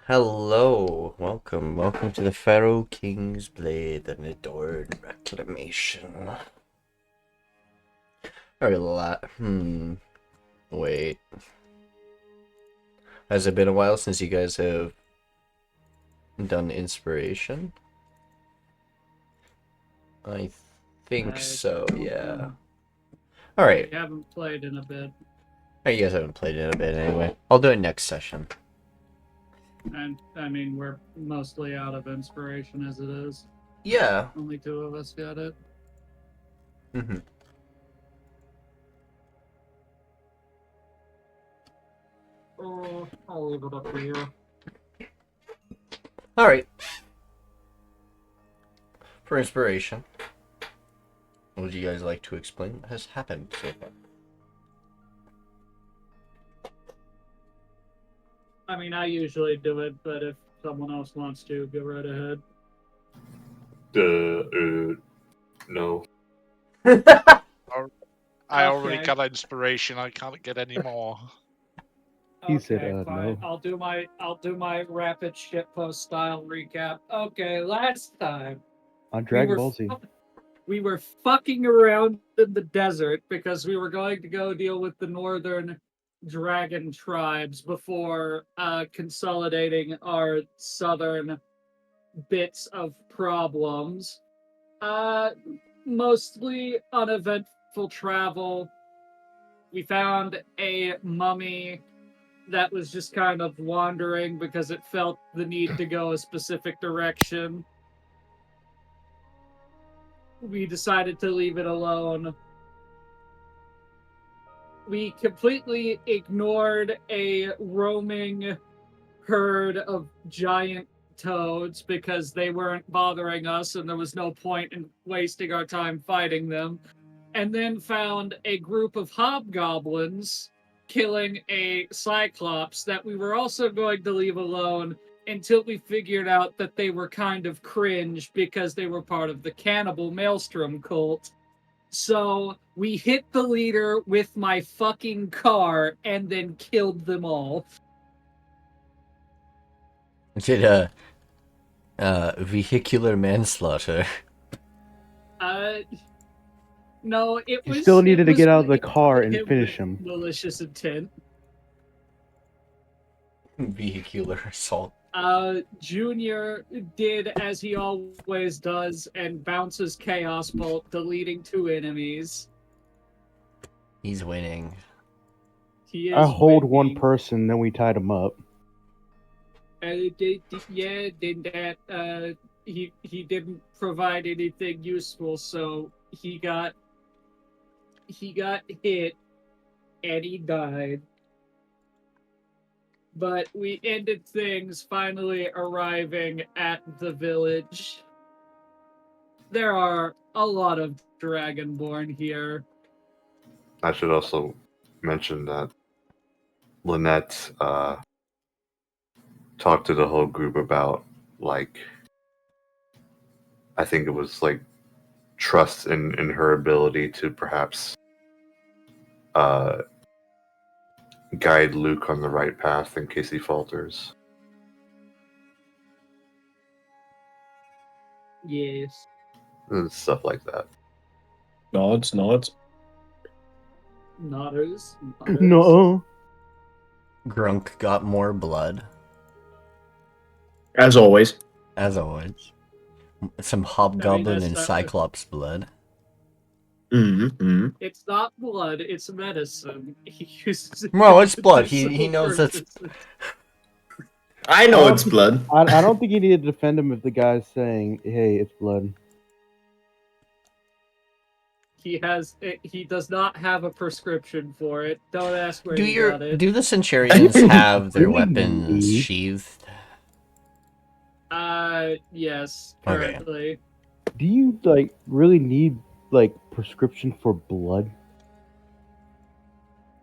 Hello, welcome to the Pharaoh-King's Blade, the Nedoran Reclaimation. Wait. Has it been a while since you guys have done Inspiration? I think so, yeah. Alright. We haven't played in a bit. Oh, you guys haven't played it in a bit anyway. I'll do it next session. And, I mean, we're mostly out of inspiration as it is. Yeah. Only two of us got it. Mm-hmm. Oh, I'll leave it up to you. Alright. For Inspiration, would you guys like to explain what has happened so far? I mean, I usually do it, but if someone else wants to, go right ahead. No. I already got inspiration. I can't get any more. He said, fine. no. I'll do my rapid shitpost style recap. Okay, last time On Dragon Ball Z. we were fucking around in the desert because we were going to go deal with the northern dragon tribes before consolidating our southern bits of problems. Mostly uneventful travel. We found a mummy that was just kind of wandering because it felt the need to go a specific direction. We decided to leave it alone. We completely ignored a roaming herd of giant toads because they weren't bothering us and there was no point in wasting our time fighting them. And then found a group of hobgoblins killing a cyclops that we were also going to leave alone until we figured out that they were kind of cringe because they were part of the cannibal maelstrom cult. So we hit the leader with my fucking car and then killed them all. Did vehicular manslaughter? No, it was. You still needed to get out of the it car was and him finish with him. Malicious intent. Vehicular assault. Junior did as he always does and bounces Chaos Bolt, deleting 2 enemies. He's winning. He is I hold one winning. person, then we tied him up. Then that he didn't provide anything useful, so he got hit and he died. But we ended things finally arriving at the village. There are a lot of Dragonborn here. I should also mention that Linette talked to the whole group about, like, I think it was like trust in her ability to perhaps guide Luke on the right path in case he falters. Yes. And stuff like that. Nods. Nodders. No. Grunk got more blood. As always. As always. Some hobgoblin and that's cyclops blood. Mm-hmm. It's not blood, it's medicine. He uses it Well, it's for blood. He medicinal knows that's... purposes. I know it's blood. I don't think you need to defend him if the guy's saying, hey, it's blood. He does not have a prescription for it. Don't ask where he got it. Do the Centurions have their Really weapons need- sheathed? Yes, Okay. currently. Do you, like, really need, like, prescription for blood?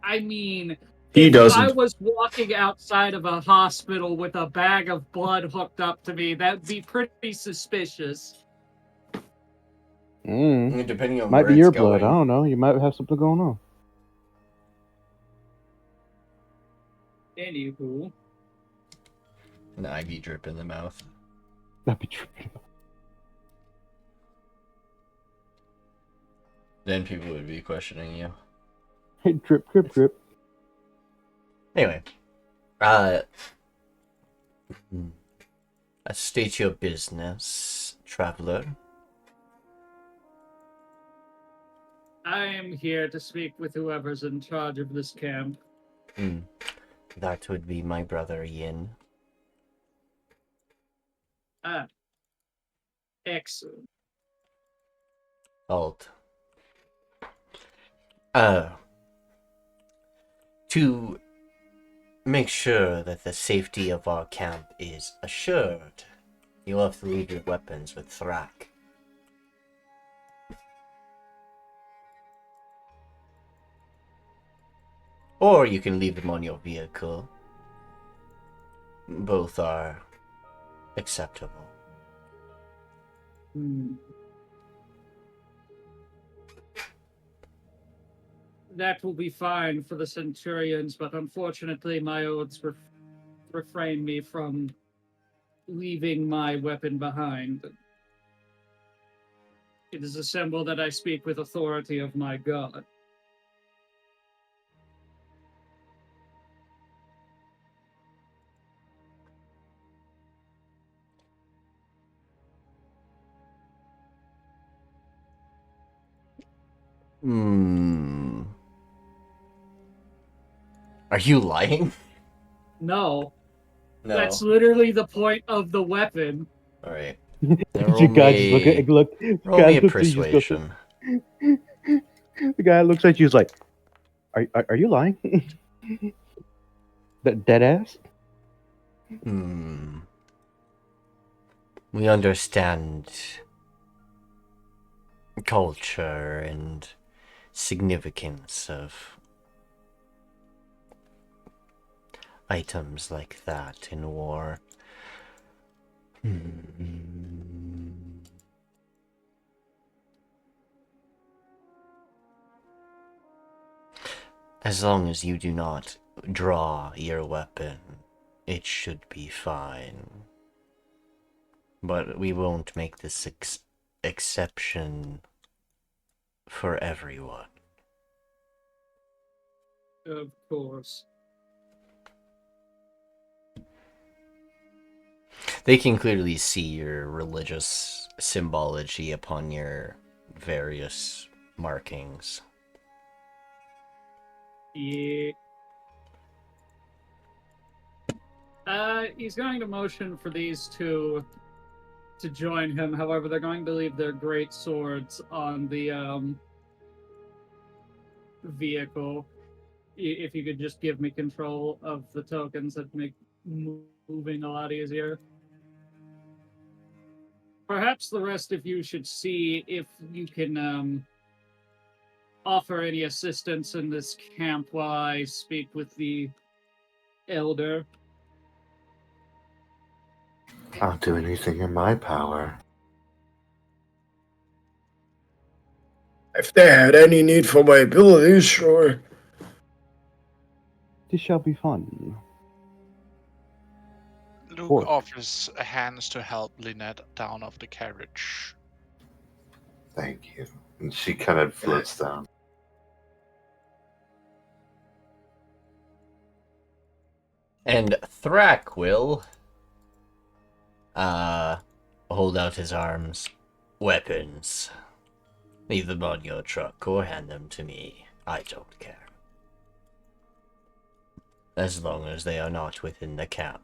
I mean, He if doesn't. I was walking outside of a hospital with a bag of blood hooked up to me, that'd be pretty suspicious. Depending on Might where be it's your going. blood. I don't know. You might have something going on. Anywho. An IV drip in the mouth. That'd be trippy. Then people would be questioning you. Hey, drip, drip, drip. Anyway, state your business, traveler. I am here to speak with whoever's in charge of this camp. That would be my brother Yin. Ah. Excellent. Alt. To make sure that the safety of our camp is assured, you'll have to leave your weapons with Thrak. Or you can leave them on your vehicle. Both are acceptable. That will be fine for the Centurions, but unfortunately my oaths refrain me from leaving my weapon behind. It is a symbol that I speak with authority of my god. Are you lying? No. No. That's literally the point of the weapon. Alright. You guys just look. Roll me a persuasion. The guy looks at you. He's like, "Are you lying? That dead ass." We understand culture and significance of items like that in war. As long as you do not draw your weapon, it should be fine. But we won't make this exception for everyone. Of course. They can clearly see your religious symbology upon your various markings. Yeah. He's going to motion for these two to join him. However, they're going to leave their great swords on the vehicle. If you could just give me control of the tokens, that'd make moving a lot easier. Perhaps the rest of you should see if you can offer any assistance in this camp while I speak with the elder. I'll do anything in my power. If they had any need for my abilities, sure. This shall be fun. Luke Four. offers hands to help Linette down off the carriage. Thank you. And she kind of floats down. And Thrak will hold out his arms. Weapons. Leave them on your truck or hand them to me. I don't care. As long as they are not within the camp.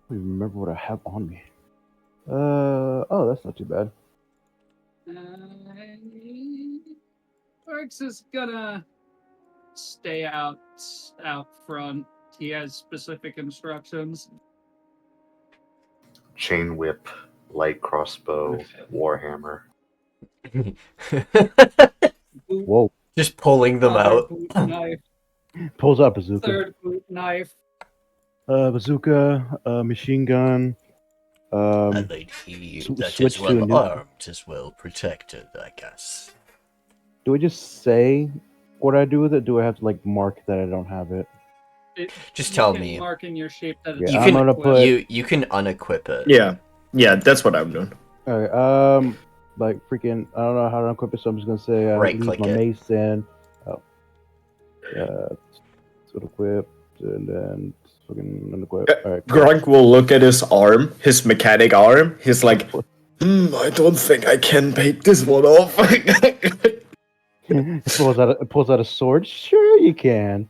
I don't even remember what I have on me. Oh, that's not too bad. Orcs is gonna stay out front. He has specific instructions. Chain whip, light crossbow, warhammer. Whoa. Just pulling them Other out. boot knife, Pulls out a bazooka. third boot knife. Bazooka, machine gun. A lady that switch is to a well new- armed is well protected, I guess. Do I just say what I do with it? Do I have to like mark that I don't have it? Just You tell can me. mark in your sheet that Yeah, it's You I'm can gonna unequipped. put- you can unequip it. Yeah, that's what I'm doing. Alright, like freaking, I don't know how to equip it, so I'm just gonna say Right-click leave my it. mace in. Oh, sort of equipped, and then fucking unequip. Alright, cool. Grunk will look at his arm, his mechanic arm. He's like, I don't think I can take this one off. It pulls out a sword. Sure, you can.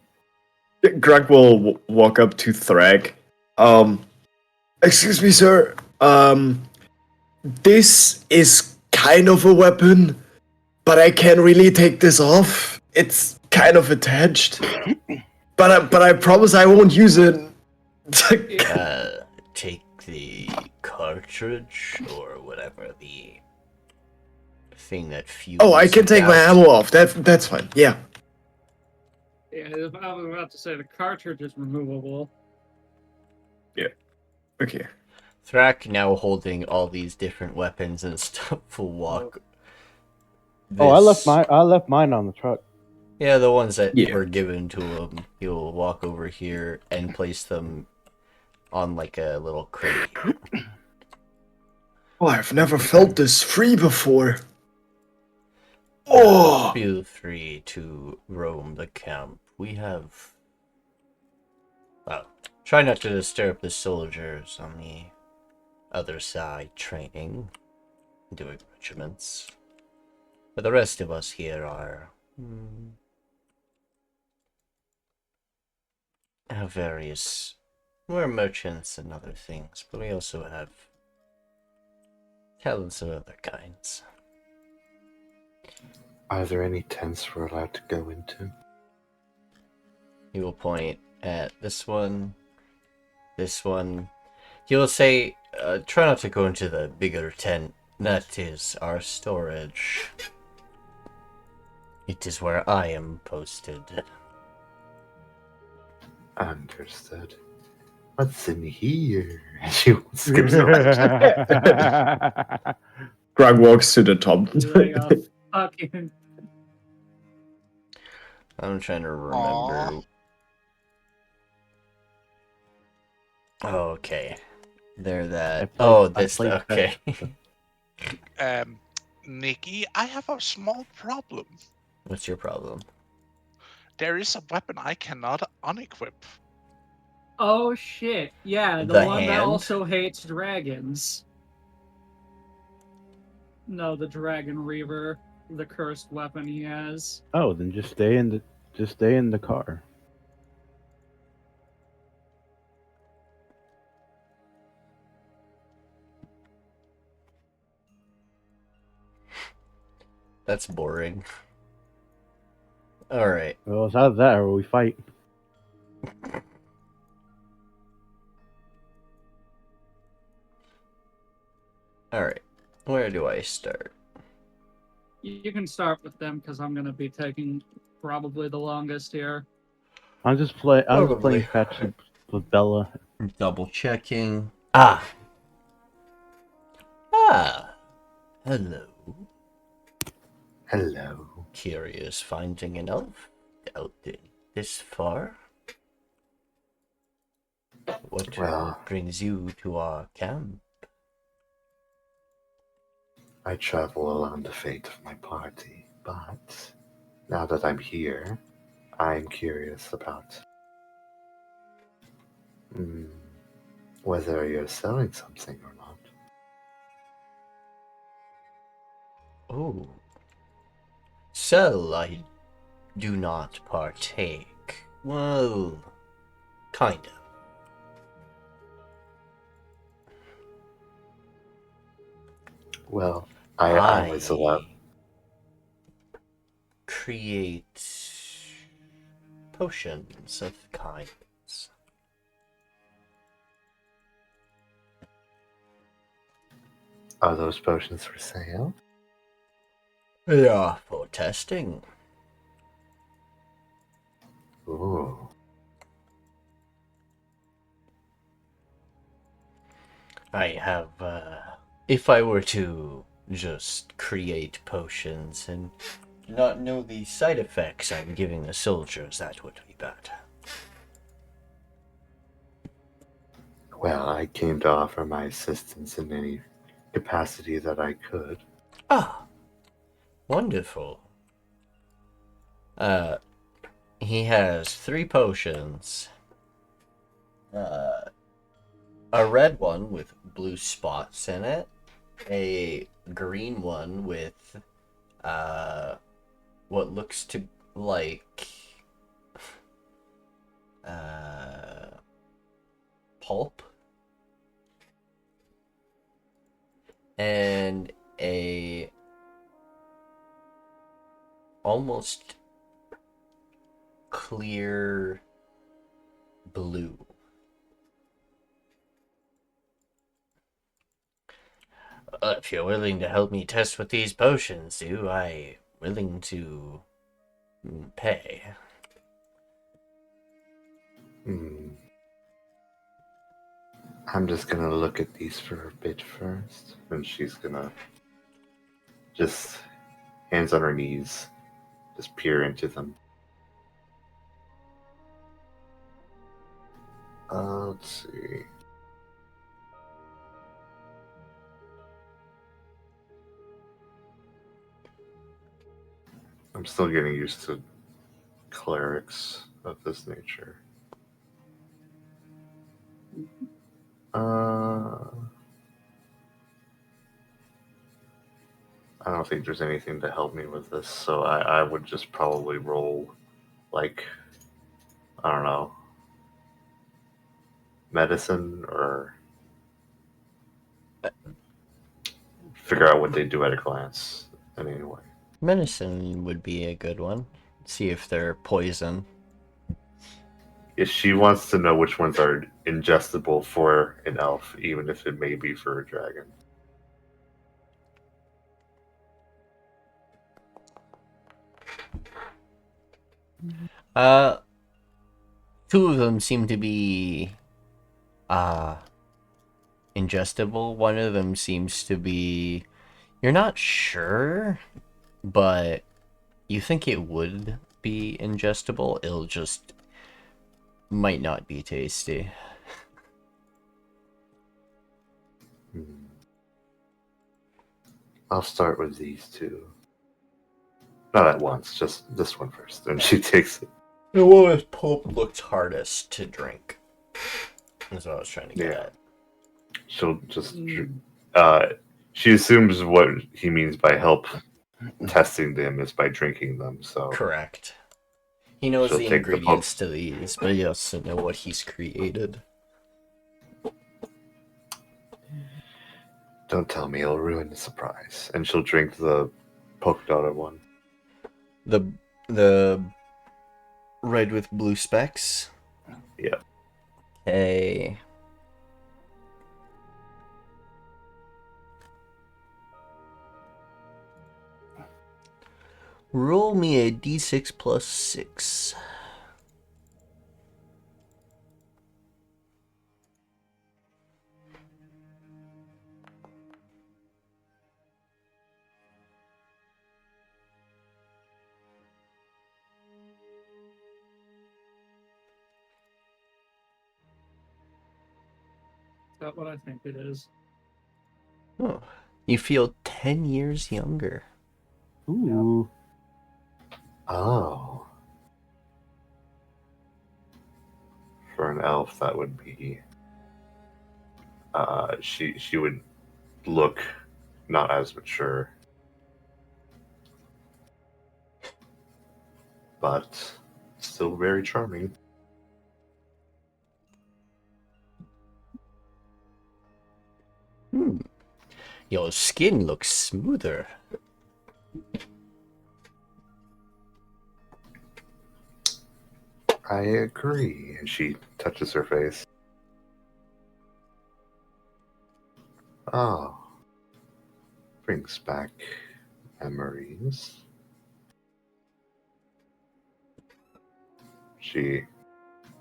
Grunk will walk up to Thrag. Excuse me, sir. This is kind of a weapon, but I can't really take this off. It's kind of attached. But I promise I won't use it. Take the cartridge or whatever the thing that fuels. Oh, I can take my ammo off. That's fine. Yeah. Yeah, I was about to say the cartridge is removable. Okay. Thrak, now holding all these different weapons and stuff, will walk. Oh, I left mine on the truck. Yeah, the ones that Yeah. were given to him. He'll walk over here and place them on like a little crate. Oh, I've never felt this free before. Oh. Feel free to roam the camp. We have. Well, try not to disturb the soldiers on the other side training, doing regiments. But the rest of us here are. Have various. We're merchants and other things, but we also have talents of other kinds. Are there any tents we're allowed to go into? He will point at this one. He will say, try not to go into the bigger tent. That is our storage. It is where I am posted. Understood. What's in here? She skips around. Grunk walks to the top. Lay off fucking. I'm trying to remember. Aw. Okay. They're that. I played- I This. played Okay. Nikki, I have a small problem. What's your problem? There is a weapon I cannot unequip. Oh shit! Yeah, the The one that hand? also hates dragons. No, the Dragon Reaver, the cursed weapon he has. Oh, then just stay in the car. That's boring. Alright. Well, it's either that or we fight. Alright. Where do I start? You can start with them because I'm gonna be taking probably the longest here. I'm just playing Probably. fetch with Bella. Double checking. Hello. Hello. Curious finding an elf out this far? What Well- brings you to our camp? I travel along the fate of my party, but now that I'm here, I'm curious about whether you're selling something or not. Oh. So I do not partake. Well, kind of. Well, I always allow. Create potions of kinds. Are those potions for sale? Yeah, for testing. Ooh. I have, if I were to just create potions and not know the side effects I'm giving the soldiers, that would be bad. Well, I came to offer my assistance in any capacity that I could. Ah, wonderful. He has 3 potions. A red one with blue spots in it, a green one with what looks to like pulp, and a almost clear blue. If you're willing to help me test with these potions, do I willing to pay? I'm just gonna look at these for a bit first, and she's gonna just hands on her knees, just peer into them. Let's see. I'm still getting used to clerics of this nature. I don't think there's anything to help me with this, so I would just probably roll, like, I don't know, medicine, or figure out what they do at a glance in any way. Medicine would be a good one. See if they're poison. If she wants to know which ones are ingestible for an elf, even if it may be for a dragon. Uh, 2 of them seem to be ingestible. One of them seems to be, you're not sure, but you think it would be ingestible. It'll just might not be tasty. I'll start with these 2. Not at once, just this one first. And she takes it. The one with pulp looked hardest to drink. That's what I was trying to get at. She'll just... she assumes what he means by help testing them is by drinking them, so... Correct. He knows She'll the take the ingredients to these, but he doesn't know what he's created. Don't tell me, it'll ruin the surprise. And she'll drink the polka dotted one. The red with blue specks? Yeah. Okay. Roll me a d6 plus 6. That's what I think it is. Oh, you feel 10 years younger. Ooh. Oh. For an elf, that would be... she would look not as mature. But still very charming. Your skin looks smoother. I agree. And she touches her face. Oh. Brings back memories. She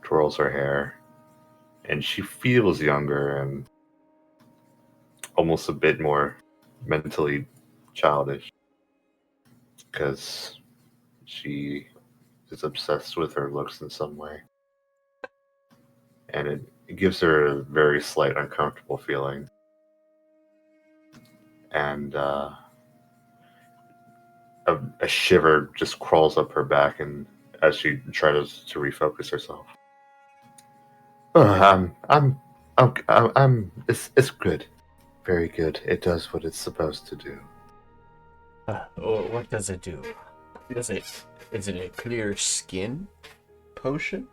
twirls her hair, and she feels younger and almost a bit more mentally childish, because she is obsessed with her looks in some way. And It gives her a very slight uncomfortable feeling. And a shiver just crawls up her back, and as she tries to refocus herself. Oh, it's good. Very good. It does what it's supposed to do. What does it do? Is it a clear skin potion?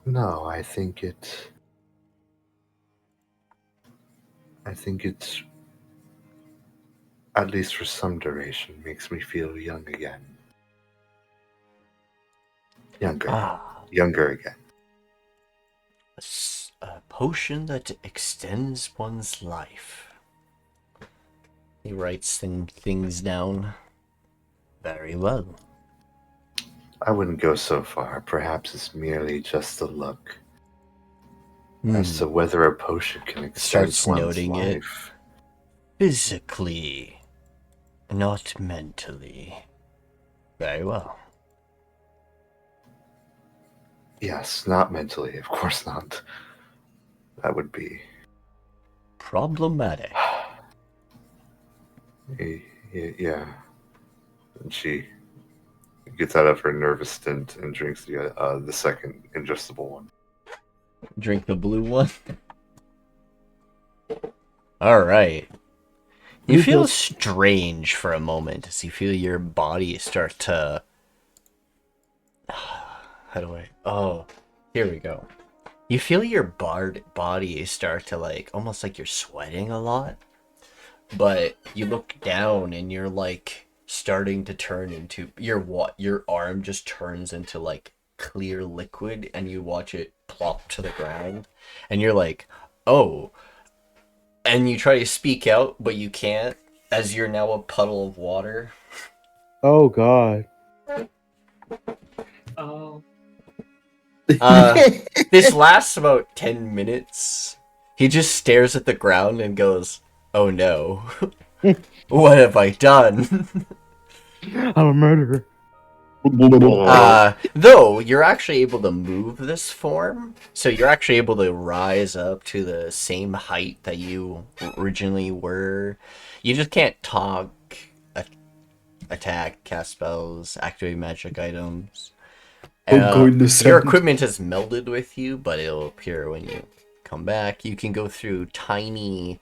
No, I think it's at least for some duration makes me feel young again. Younger again. A potion that extends one's life. He writes things down. Very well. I wouldn't go so far. Perhaps it's merely just a look as to whether a potion can extend Starts one's noting life. it physically, not mentally. Very well. Yes, not mentally, of course not. That would be Problematic. yeah. And she gets out of her nervous stint and drinks the second ingestible one. Drink the blue one. Alright. You feel strange for a moment as you feel your body start to... How do I... Oh, here we go. You feel your body start to almost like you're sweating a lot. But you look down and you're starting to turn into... Your arm just turns into clear liquid and you watch it plop to the ground. And you're like, oh... And you try to speak out, but you can't, as you're now a puddle of water. Oh God. Oh. This lasts about 10 minutes. He just stares at the ground and goes, oh no. What have I done? I'm a murderer. Though, you're actually able to move this form, so you're actually able to rise up to the same height that you originally were. You just can't talk, attack, cast spells, activate magic items. Your equipment has melded with you, but it'll appear when you come back. You can go through tiny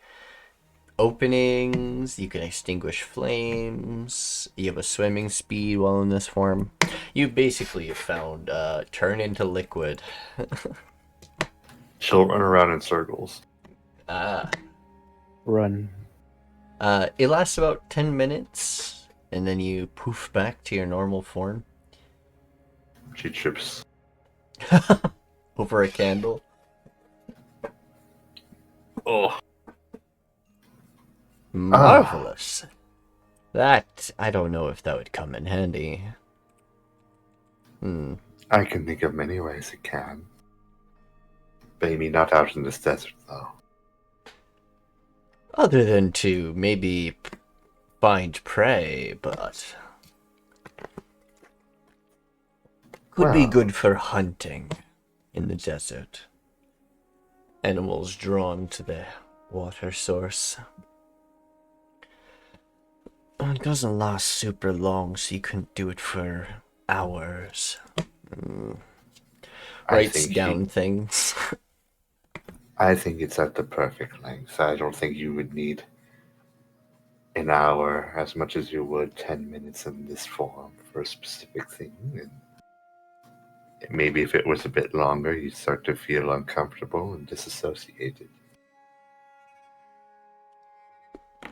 openings, you can extinguish flames, you have a swimming speed while in this form. You basically have found turn into liquid. She'll run around in circles. Run. It lasts about 10 minutes, and then you poof back to your normal form. She trips. Over a candle. Oh. Marvelous. That, I don't know if that would come in handy. I can think of many ways it can. Maybe not out in this desert, though. Other than to maybe find prey, but... Could be good for hunting in the desert. Animals drawn to the water source. It doesn't last super long, so you couldn't do it for hours. Writes down things. I think it's at the perfect length. I don't think you would need an hour as much as you would 10 minutes in this form for a specific thing. And maybe if it was a bit longer, you'd start to feel uncomfortable and disassociated.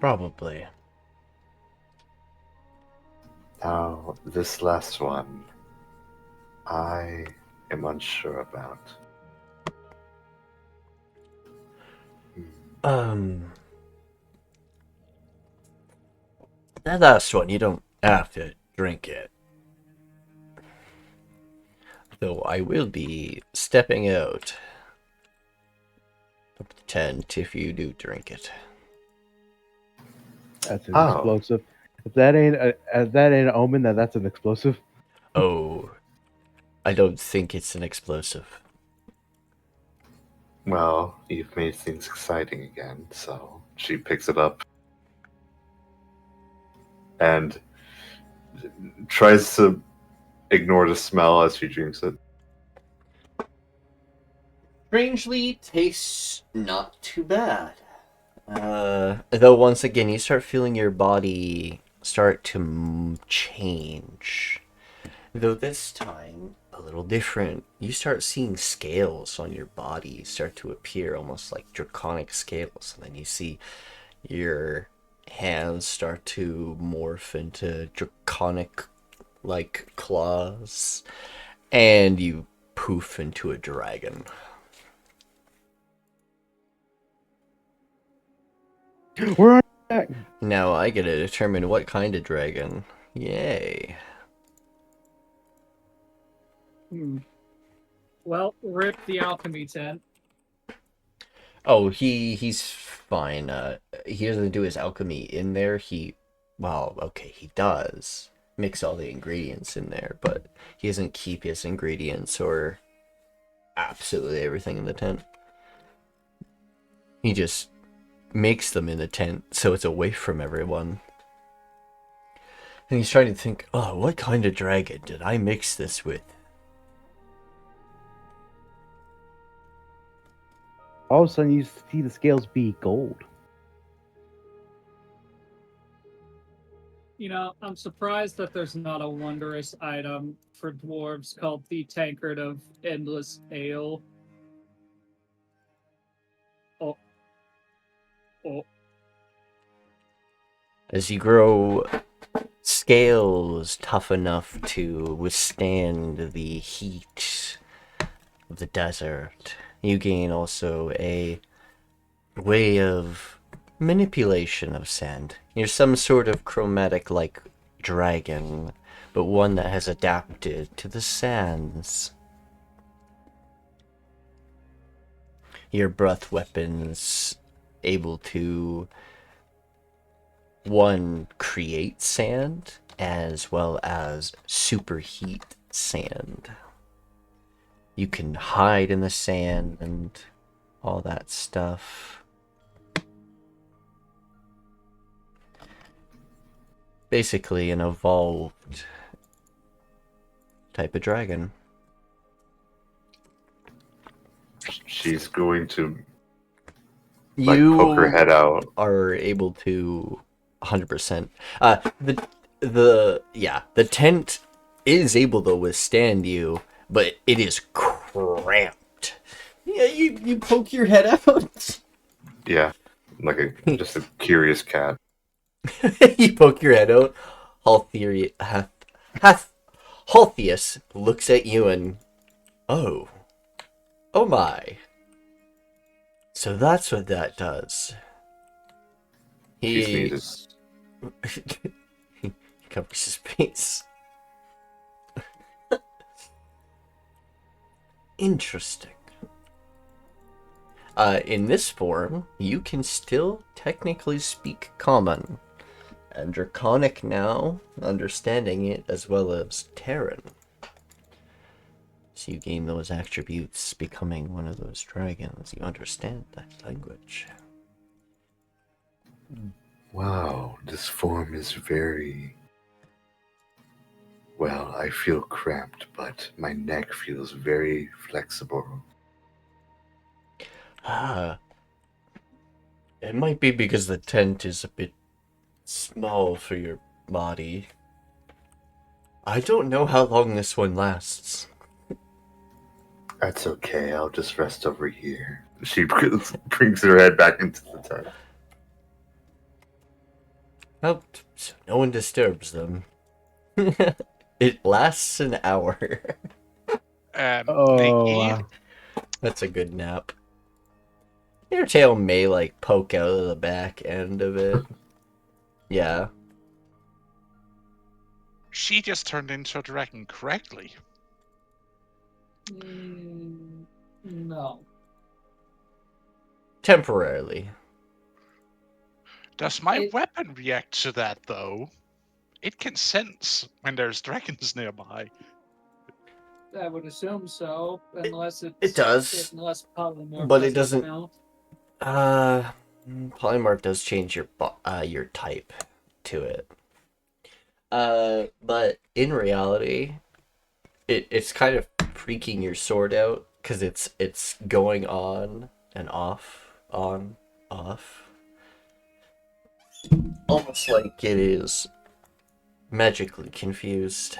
Probably. Now, this last one, I am unsure about. That last one, you don't have to drink it. Though I will be stepping out of the tent if you do drink it. That's an explosive. If that ain't an omen, that's an explosive. Oh. I don't think it's an explosive. Well, you've made things exciting again, so she picks it up and tries to ignore the smell as she drinks it. Strangely, tastes not too bad. Though once again, you start feeling your body start to change. Though this time, a little different. You start seeing scales on your body start to appear, almost like draconic scales. And then you see your hands start to morph into draconic, like, claws. And you poof into a dragon. We're on back. Now I get to determine what kind of dragon. Yay. Well, rip the alchemy tent. Oh, he's fine. He doesn't do his alchemy in there. Well, okay, he does mix all the ingredients in there, but he doesn't keep his ingredients or absolutely everything in the tent. He just makes them in the tent so it's away from everyone. And he's trying to think, oh, what kind of dragon did I mix this with? All of a sudden, you see the scales be gold. You know, I'm surprised that there's not a wondrous item for dwarves called the Tankard of Endless Ale. Oh. As you grow scales tough enough to withstand the heat of the desert, you gain also a way of manipulation of sand. You're some sort of chromatic-like dragon, but one that has adapted to the sands. Your breath weapons able to, one, create sand, as well as superheat sand. You can hide in the sand and all that stuff. Basically an evolved type of dragon. She's going to You poke her head out. are able to 100%. The tent is able to withstand you, but it is cramped. Yeah, you poke your head out. Yeah, like just a curious cat. You poke your head out. Halthius looks at you and, oh my. So that's what that does. She He sneezes. he covers his face. Interesting. In this form, you can still technically speak Common, and Draconic now, understanding it, as well as Terran. So you gain those attributes, becoming one of those dragons. You understand that language. Wow, this form is very... Well, I feel cramped, but my neck feels very flexible. It might be because the tent is a bit small for your body. I don't know how long this one lasts. That's okay, I'll just rest over here. She brings her head back into the tent. Oh, so no one disturbs them. It lasts an hour. Nikki, That's a good nap. Your tail may, like, poke out of the back end of it. Yeah. she just turned into a dragon correctly. No. Temporarily. Does my weapon react to that, though? It can sense when there's dragons nearby. I would assume so, unless It does, unless polymorph but it doesn't doesn't. count. Polymorph does change your type to it. But in reality, it's kind of freaking your sword out because it's going on and off, on, off, almost like it is magically confused.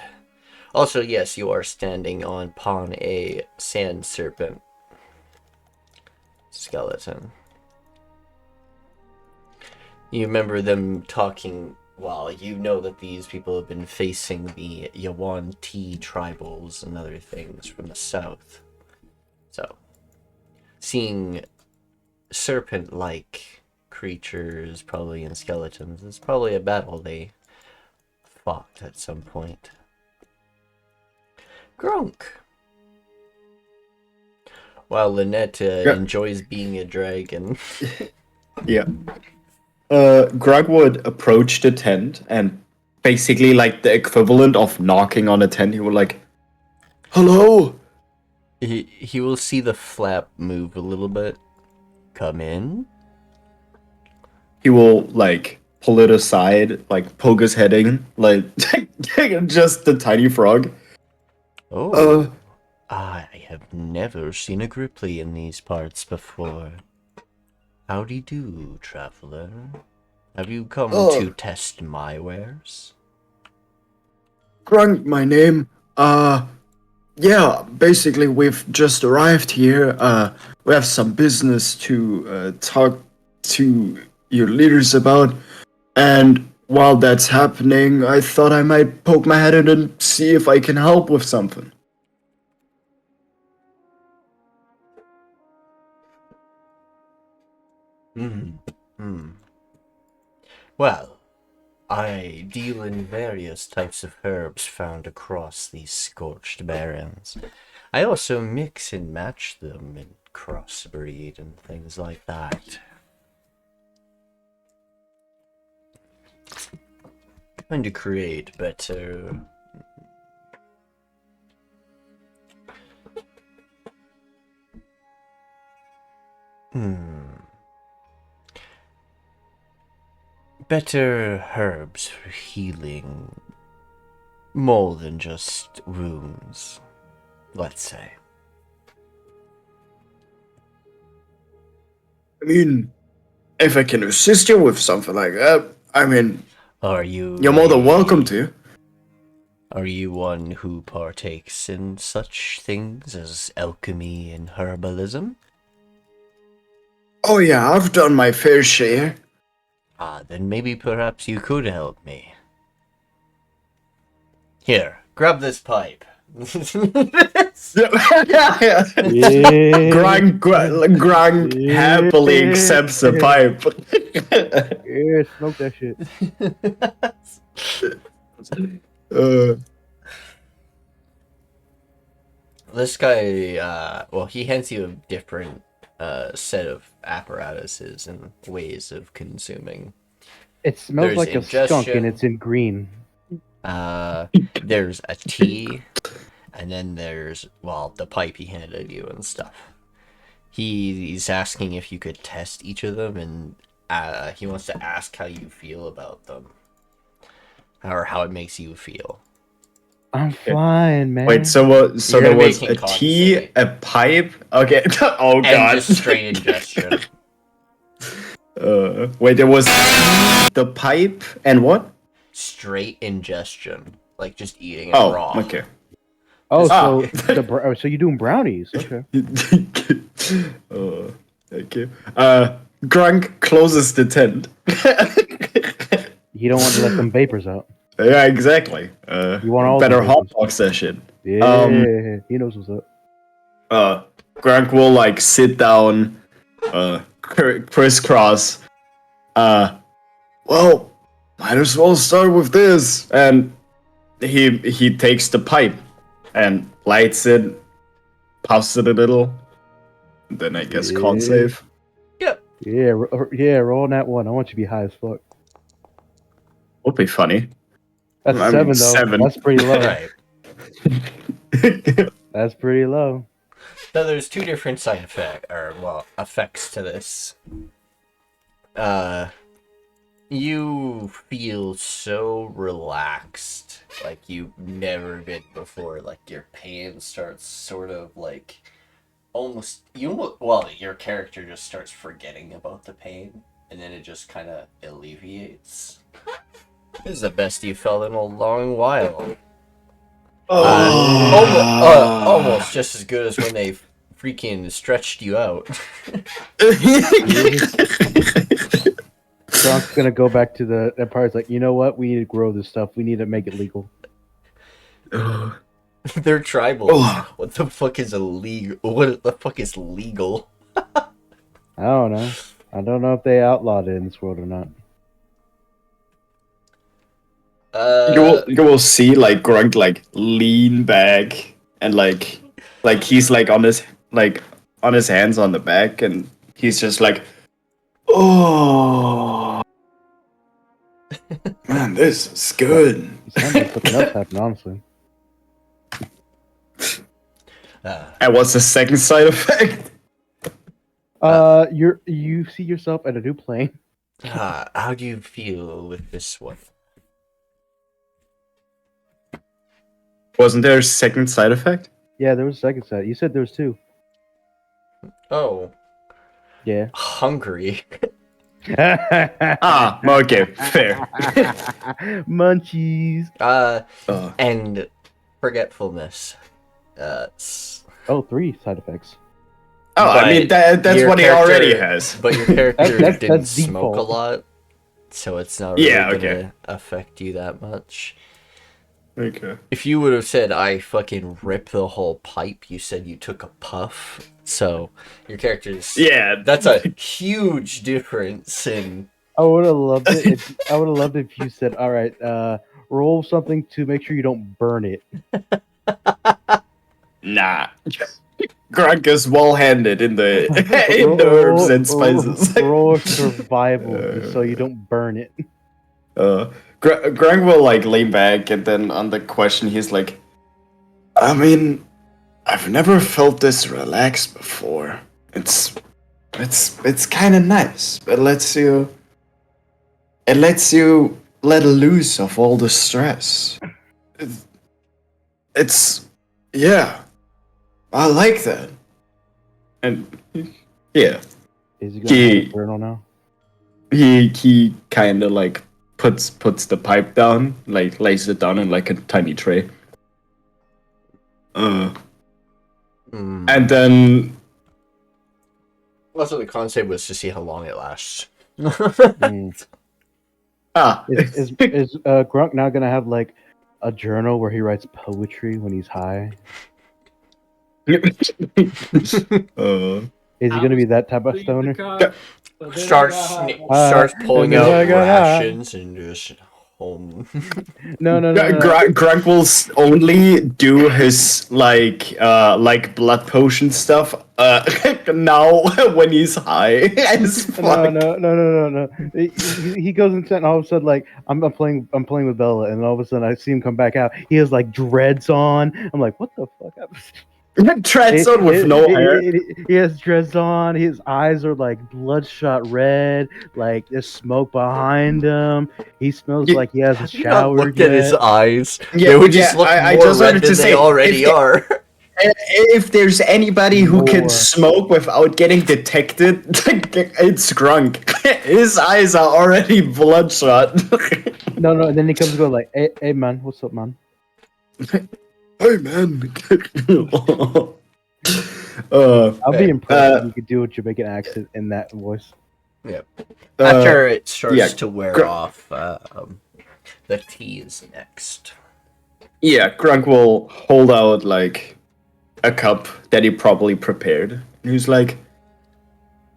Also, yes, you are standing upon a sand serpent skeleton. You remember them talking. Well, you know that these people have been facing the Yawan T tribals and other things from the south. So, seeing serpent-like creatures, probably in skeletons, is probably a battle they fought at some point. Grunk! While Linette enjoys being a dragon. Yeah. Grug would approach the tent and basically like the equivalent of knocking on a tent. He would like, "Hello." He will see the flap move a little bit. Come in. He will like pull it aside, like poke his head in, like just the tiny frog. Oh, I have never seen a Gripply in these parts before. Howdy do, traveler. Have you come to test my wares? Grunk, my name. Yeah, basically we've just arrived here. We have some business to talk to your leaders about. And while that's happening, I thought I might poke my head in and see if I can help with something. Well, I deal in various types of herbs found across these scorched barrens. I also mix and match them and crossbreed and things like that. Trying to create better... better herbs for healing more than just wounds, let's say. I mean, if I can assist you with something like that, I mean, Are you... you're more than welcome to. Are you one who partakes in such things as alchemy and herbalism? Oh yeah, I've done my fair share. Ah, then maybe perhaps you could help me. Here, grab this pipe. Grunk happily accepts the pipe. Yeah, smoke that shit. This guy, well, he hands you a different set of apparatuses and ways of consuming. It smells There's like a skunk ingestion. and it's in green. There's a tea, and then there's, well, the pipe he handed you and stuff. He's asking if you could test each of them, and he wants to ask how you feel about them. Or how it makes you feel. I'm fine, man. Wait, so there was a condensate. tea, a pipe. Okay. Oh And god. just straight ingestion. Wait, there was the pipe and what? Straight ingestion. Like just eating it Oh, raw. okay. Oh, so Ah. so you're doing brownies? Okay. Okay. Grunk closes the tent. You don't want to let them vapors out. Yeah, exactly. You want all better the vapors. hotbox that shit. Yeah, he knows what's up. Grunk will like sit down, crisscross. Well, might as well start with this, and he takes the pipe and lights it, puffs it a little, and then I guess con save. Yep. Yeah, roll on that one. I want you to be high as fuck. Would be funny. That's I mean, 7 though. 7. That's pretty low. Right. That's pretty low. So there's two different effects to this. You feel so relaxed, like you've never been before. Like your pain starts sort of like your character just starts forgetting about the pain, and then it just kind of alleviates. This is the best you felt in a long while. Almost just as good as when they freaking stretched you out. Grunk's gonna go back to the Empire's like, you know what? We need to grow this stuff. We need to make it legal. They're tribal. What the fuck is illegal? What the fuck is legal? I don't know. I don't know if they outlawed it in this world or not. You will see like Grunk like lean back and like he's like on his hands on the back and he's just like, oh man, this is good. It sounds like something else happened, honestly. And what's the second side effect? You see yourself at a new plane. How do you feel with this one? Wasn't there a second side effect? Yeah, there was a second side. You said there was two. Oh. Yeah. Hungry. Okay, fair. Munchies. And forgetfulness. Three side effects. I mean that's what he already has. But your character that's didn't smoke default. a lot, so it's not really gonna affect you that much. Okay. If you would have said I fucking ripped the whole pipe, you said you took a puff. So your character's that's a huge difference in. I would have loved it. If you said, "All right, roll something to make sure you don't burn it." Nah. Grunk is well-handed in the herbs and spices. Roll survival so you don't burn it. Grunk will like lean back and then on the question he's like, I mean, I've never felt this relaxed before. It's kind of nice. It lets you let loose of all the stress. Yeah. I like that. And yeah. Is he gonna have a journal now? He kind of like puts the pipe down, like lays it down in like a tiny tray. And then Also, the concept was to see how long it lasts. Is Grunk now gonna have like a journal where he writes poetry when he's high? Is he gonna be that type of stoner? Starts pulling out rations and just home. No. Grunk will only do his like blood potion stuff now when he's high as fuck. No. He goes inside and all of a sudden like I'm playing with Bella and all of a sudden I see him come back out. He has like dreads on. I'm like, what the fuck? Dreads on with no hair. He has dreads on. His eyes are like bloodshot red. Like there's smoke behind him. He smells like he hasn't showered Looked yet. at his eyes. Yeah, they would just look I more just red wanted than to say, they already are. If there's anybody who can smoke without getting detected, it's Grunk. His eyes are already bloodshot. No. And then he comes and goes like, "Hey, man, what's up, man?" Hey, man. I'll be impressed if you could do a Jamaican accent in that voice. Yep. After it starts to wear off, the tea is next. Yeah, Grunk will hold out like a cup that he probably prepared. He's like,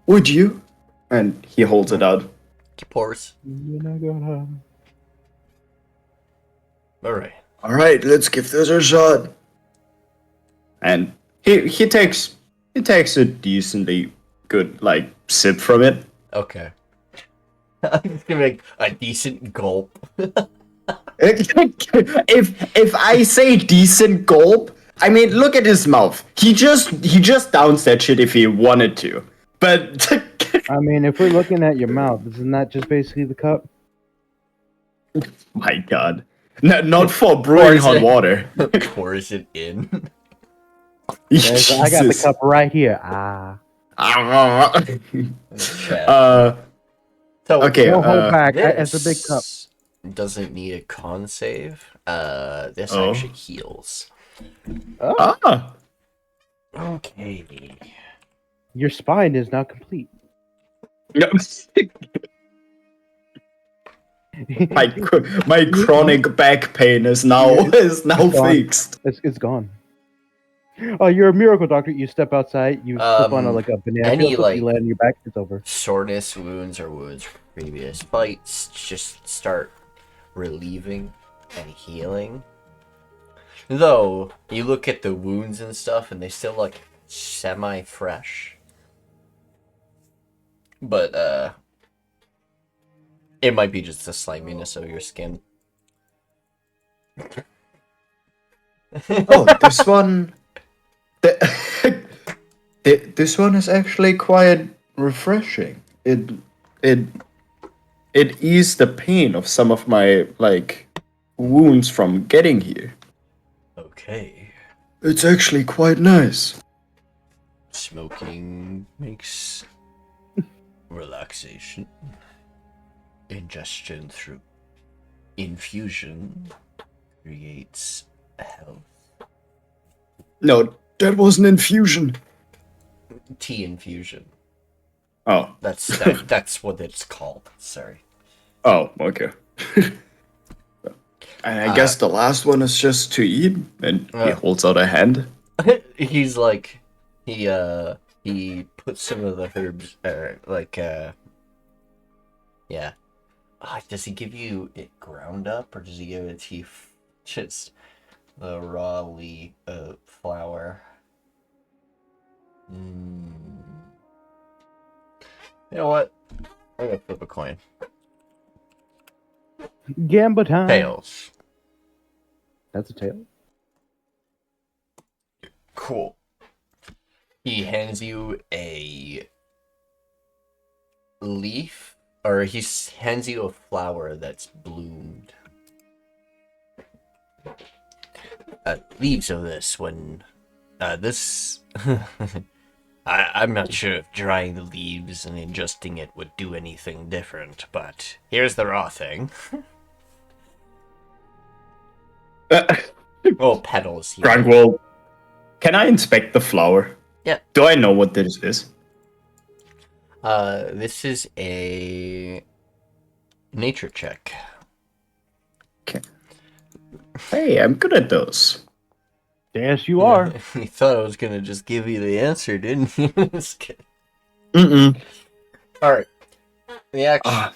"Would you?" And he holds it out. He pours. All right, let's give this a shot. And he takes a decently good like sip from it. Okay. I'm gonna make a decent gulp. If I say decent gulp, I mean, look at his mouth. He just downs that shit if he wanted to. But I mean, if we're looking at your mouth, isn't that just basically the cup? my God, not for brewing hot water. Pours it in. Yes, I got the Jesus. cup right here. Ah. Chat. So Okay. Don't hold back. this It's a big cup. doesn't need a con save. This Oh. actually heals. Ah. Okay. Your spine is now complete. my chronic back pain is now fixed. It's gone. Oh, you're a miracle doctor. You step outside, you step on a banana any, peel, you land on your back, it's over. Soreness wounds or wounds from previous fights just start relieving and healing. Though you look at the wounds and stuff, and they still look semi-fresh. But it might be just the sliminess of your skin. Oh, this one. This one is actually quite refreshing. It eased the pain of some of my wounds from getting here. Okay. It's actually quite nice. Smoking makes relaxation. Ingestion through infusion creates health. No, that was an infusion. Tea infusion. Oh. That's what it's called. Sorry. Oh, okay. And I guess the last one is just to eat, and he holds out a hand. He's like, he puts some of the herbs, yeah. Does he give you it ground up, or does he give it to you just the raw flour? You know what? I'm gonna flip a coin. Gamba time. Tails. That's a tail. Cool. He hands you a leaf, or he hands you a flower that's bloomed. Leaves of this when this I'm not sure if drying the leaves and ingesting it would do anything different, but here's the raw thing. Well, petals here. Grunk, can I inspect the flower? Yeah. Do I know what this is? This is a nature check. Okay. Hey, I'm good at those. Yes, you are. You thought I was gonna just give you the answer, didn't you? Alright. The actual,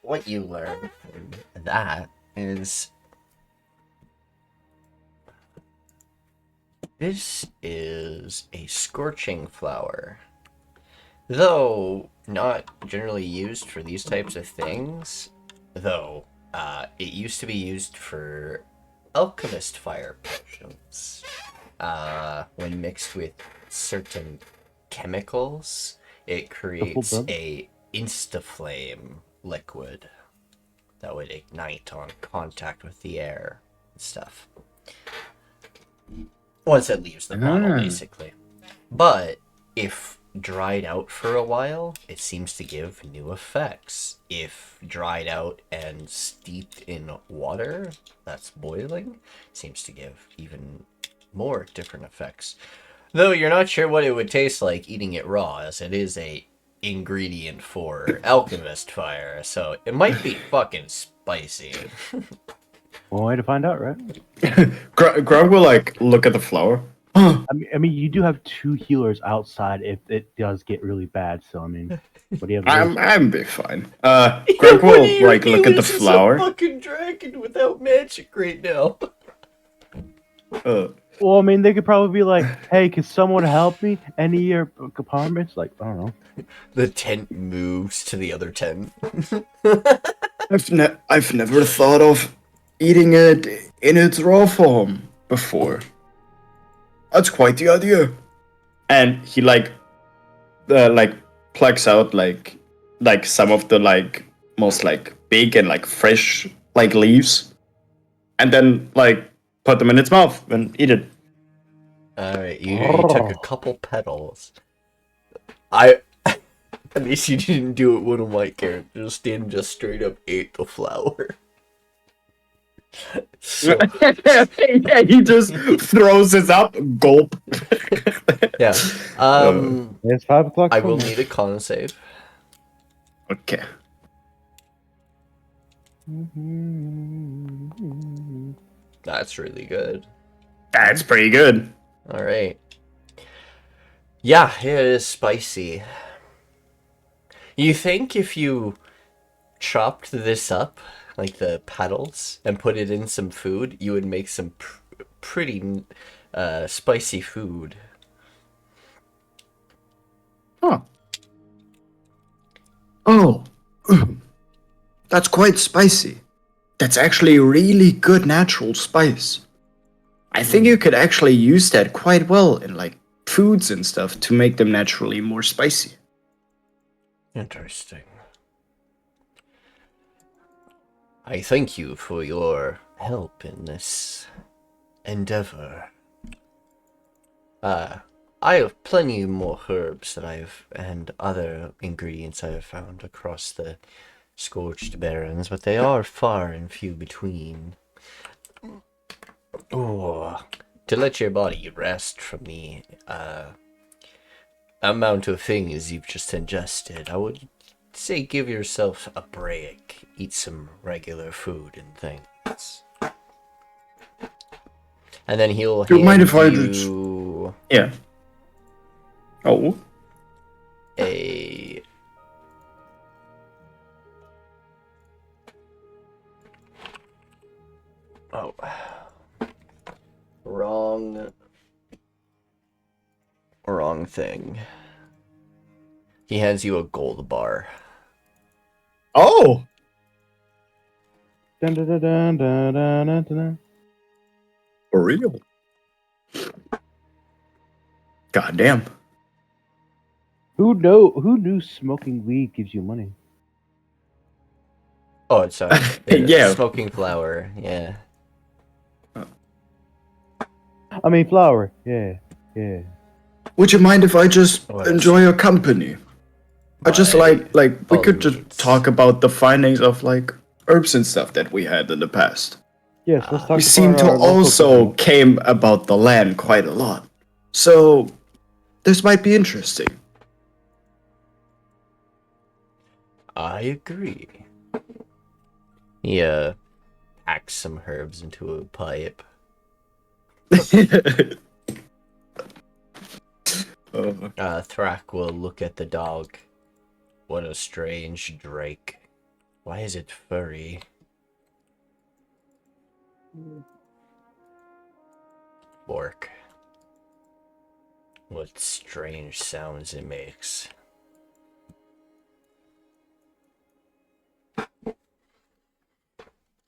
what you learn from that is this is a scorching flower. Though not generally used for these types of things, though it used to be used for alchemist fire potions. When mixed with certain chemicals, it creates a insta-flame liquid that would ignite on contact with the air and stuff. Once it leaves the bottle, basically. But if dried out for a while, it seems to give new effects. If dried out and steeped in water that's boiling, it seems to give even more different effects. Though you're not sure what it would taste like eating it raw, as it is a ingredient for alchemist fire, so it might be fucking spicy. One way to find out, right? Grunk will look at the flower. I mean, you do have 2 healers outside if it does get really bad. So I mean, what do you have? I'm be fine. Grunk will look at the flower. A fucking dragon without magic right now. Well, I mean, they could probably be like, "Hey, can someone help me? Any of your compartments?" Like, I don't know. The tent moves to the other tent. I've never thought of eating it in its raw form before. That's quite the idea. And he like plucks out like some of the like most like big and like fresh like leaves, and then like put them in its mouth and eat it. Alright, you took a couple petals. At least you didn't do it one of my characters. Stan just straight up ate the flower. So, Yeah, he just throws it up, gulp. yeah. It's 5 o'clock. I will somewhere. need a con save. Okay. That's really good. That's pretty good. Alright. Yeah, it is spicy. You think if you chopped this up, like the petals, and put it in some food, you would make some pretty spicy food. Huh. Oh. That's quite spicy. That's actually really good natural spice. I think you could actually use that quite well in like foods and stuff to make them naturally more spicy. Interesting. I thank you for your help in this endeavor. I have plenty more herbs and other ingredients I have found across the Scorched Barrens, but they are far and few between. Oh, to let your body rest from the amount of things you've just ingested, I would say give yourself a break. Eat some regular food and things. And then he'll Do you mind hand if I you Yeah. Oh. a... Oh. Wrong thing. He hands you a gold bar. Oh. Dun, dun, dun, dun, dun, dun, dun, dun. For real. Goddamn. Who knew smoking weed gives you money? Oh, it's sorry. Yeah. Smoking flower, yeah. I mean, flour. Yeah. Would you mind if I just What enjoy your company? I just By like we all could just means. talk about the findings of like herbs and stuff that we had in the past. Yes, let's talk We about seem to our local also cuisine. came about the land quite a lot. So this might be interesting. I agree. He packs some herbs into a pipe. Thrak will look at the dog. What a strange drake. Why is it furry? Bork. What strange sounds it makes.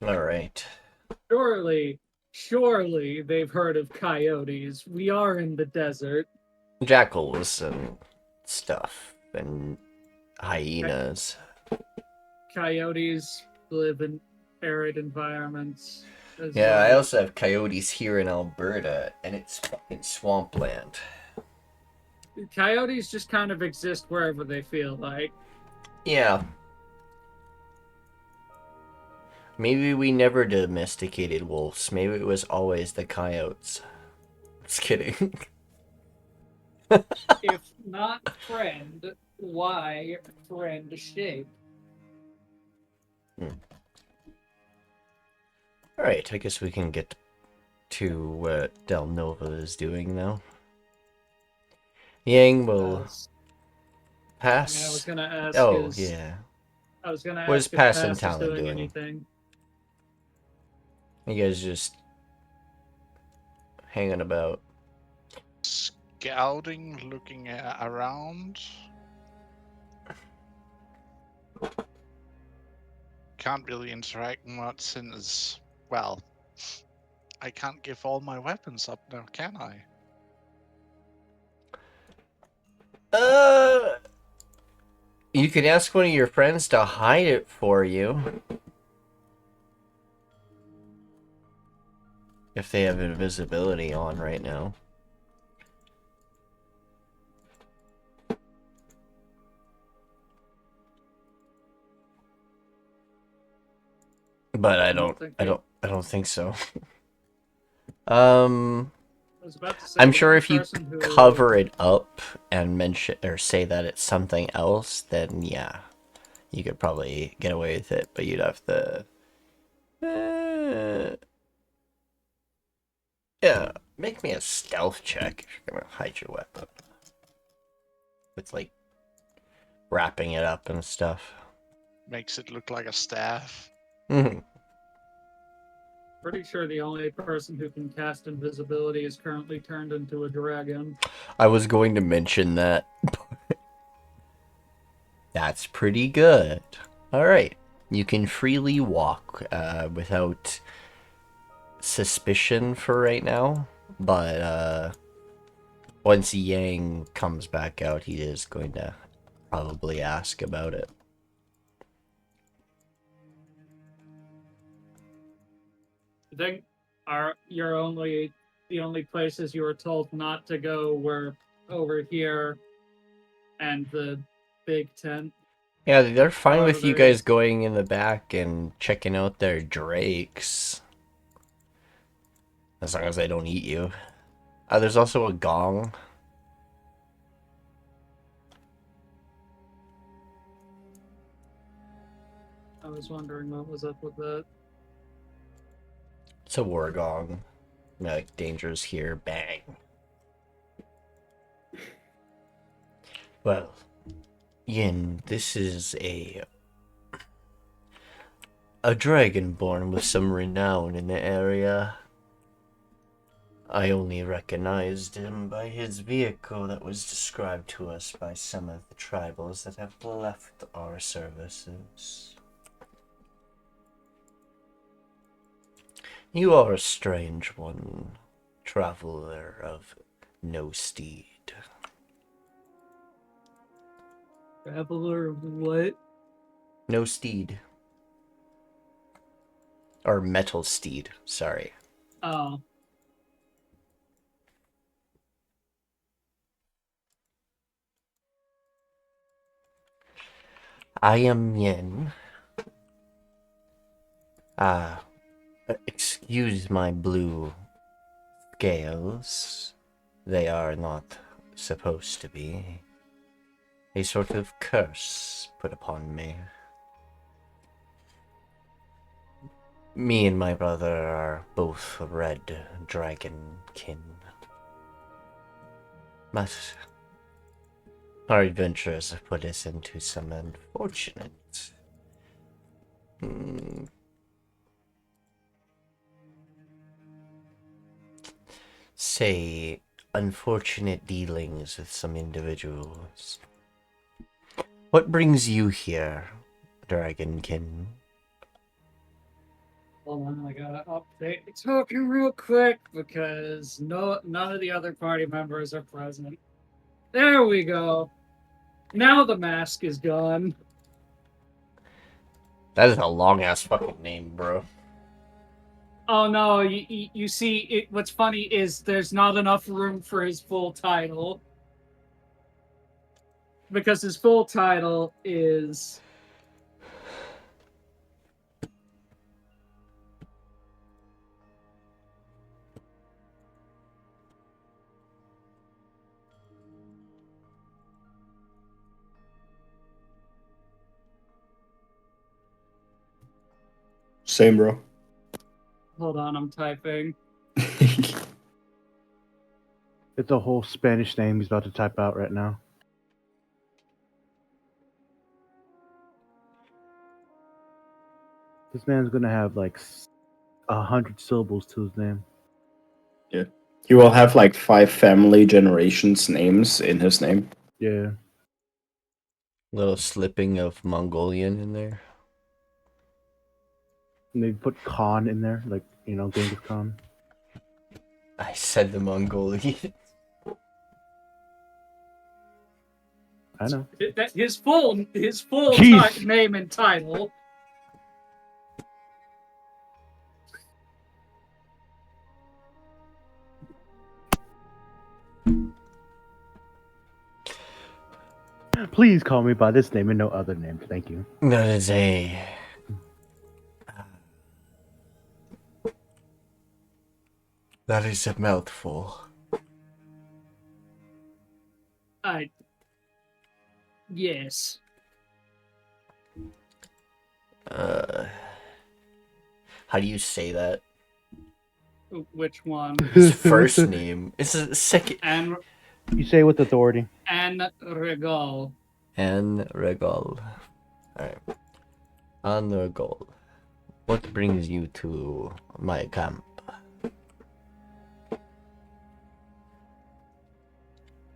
Alright. Surely they've heard of coyotes. We are in the desert. Jackals and stuff. And hyenas. Coyotes live in arid environments. As Yeah, I well. also have coyotes here in Alberta, and it's fucking swampland. Coyotes just kind of exist wherever they feel like. Yeah. Maybe we never domesticated wolves. Maybe it was always the coyotes. Just kidding. If not friend, why friend shape? Alright, I guess we can get to what Dela'Nova is doing now. Yang will pass. I was gonna ask. Oh, yeah. I was gonna ask. What is if Pass and is Talon doing? anything. You guys just hanging about. Scouting, looking around. Can't really interact much since, well, I can't give all my weapons up now, can I? You can ask one of your friends to hide it for you. If they have invisibility on right now. But I don't think so. I was about to say, I'm the sure only if you person who- cover it up and mention or say that it's something else, then yeah, you could probably get away with it. But you'd have to, yeah, make me a stealth check if you're gonna hide your weapon. With like wrapping it up and stuff. Makes it look like a staff. Mm-hmm. Pretty sure the only person who can cast invisibility is currently turned into a dragon. I was going to mention that. That's pretty good. Alright. You can freely walk without suspicion for right now. But once Yang comes back out, he is going to probably ask about it. I think the only places you were told not to go were over here and the big tent. Yeah, they're fine with you there guys is- going in the back and checking out their drakes. As long as they don't eat you. There's also a gong. I was wondering what was up with that. It's a war gong. Like, danger's here, bang. Well, Yin, this is a dragonborn with some renown in the area. I only recognized him by his vehicle that was described to us by some of the tribals that have left our services. You are a strange one, traveler of no steed. Traveler of what? No steed. Or metal steed, sorry. Oh. I am Yin. Excuse my blue scales. They are not supposed to be. A sort of curse put upon me. Me and my brother are both red dragon kin. But our adventures have put us into some unfortunate... say, unfortunate dealings with some individuals. What brings you here, Dragonkin? Hold on, I gotta update the token real quick because none of the other party members are present. There we go. Now the mask is gone. That is a long-ass fucking name, bro. Oh no, you see, what's funny is there's not enough room for his full title. Because his full title is... Same, bro. Hold on, I'm typing. It's a whole Spanish name he's about to type out right now. This man's gonna have like 100 syllables to his name. Yeah. He will have like 5 family generations names in his name. Yeah. Little slipping of Mongolian in there. And they put Khan in there, like, you know, Genghis Khan. I said the Mongolian. I know. His full Jeez. name and title. Please call me by this name and no other name. Thank you. That is a... That is a mouthful. Yes. How do you say that? Which one? His first name. It's a second. You say it with authority. An Regal. An Regal. Alright. An Regal. What brings you to my camp?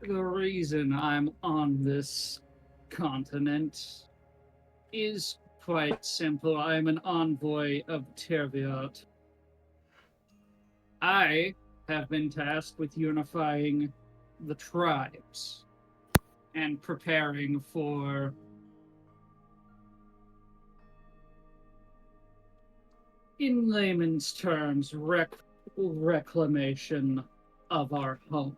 The reason I'm on this continent is quite simple. I'm an envoy of Terviat. I have been tasked with unifying the tribes and preparing for in layman's terms, reclamation of our home.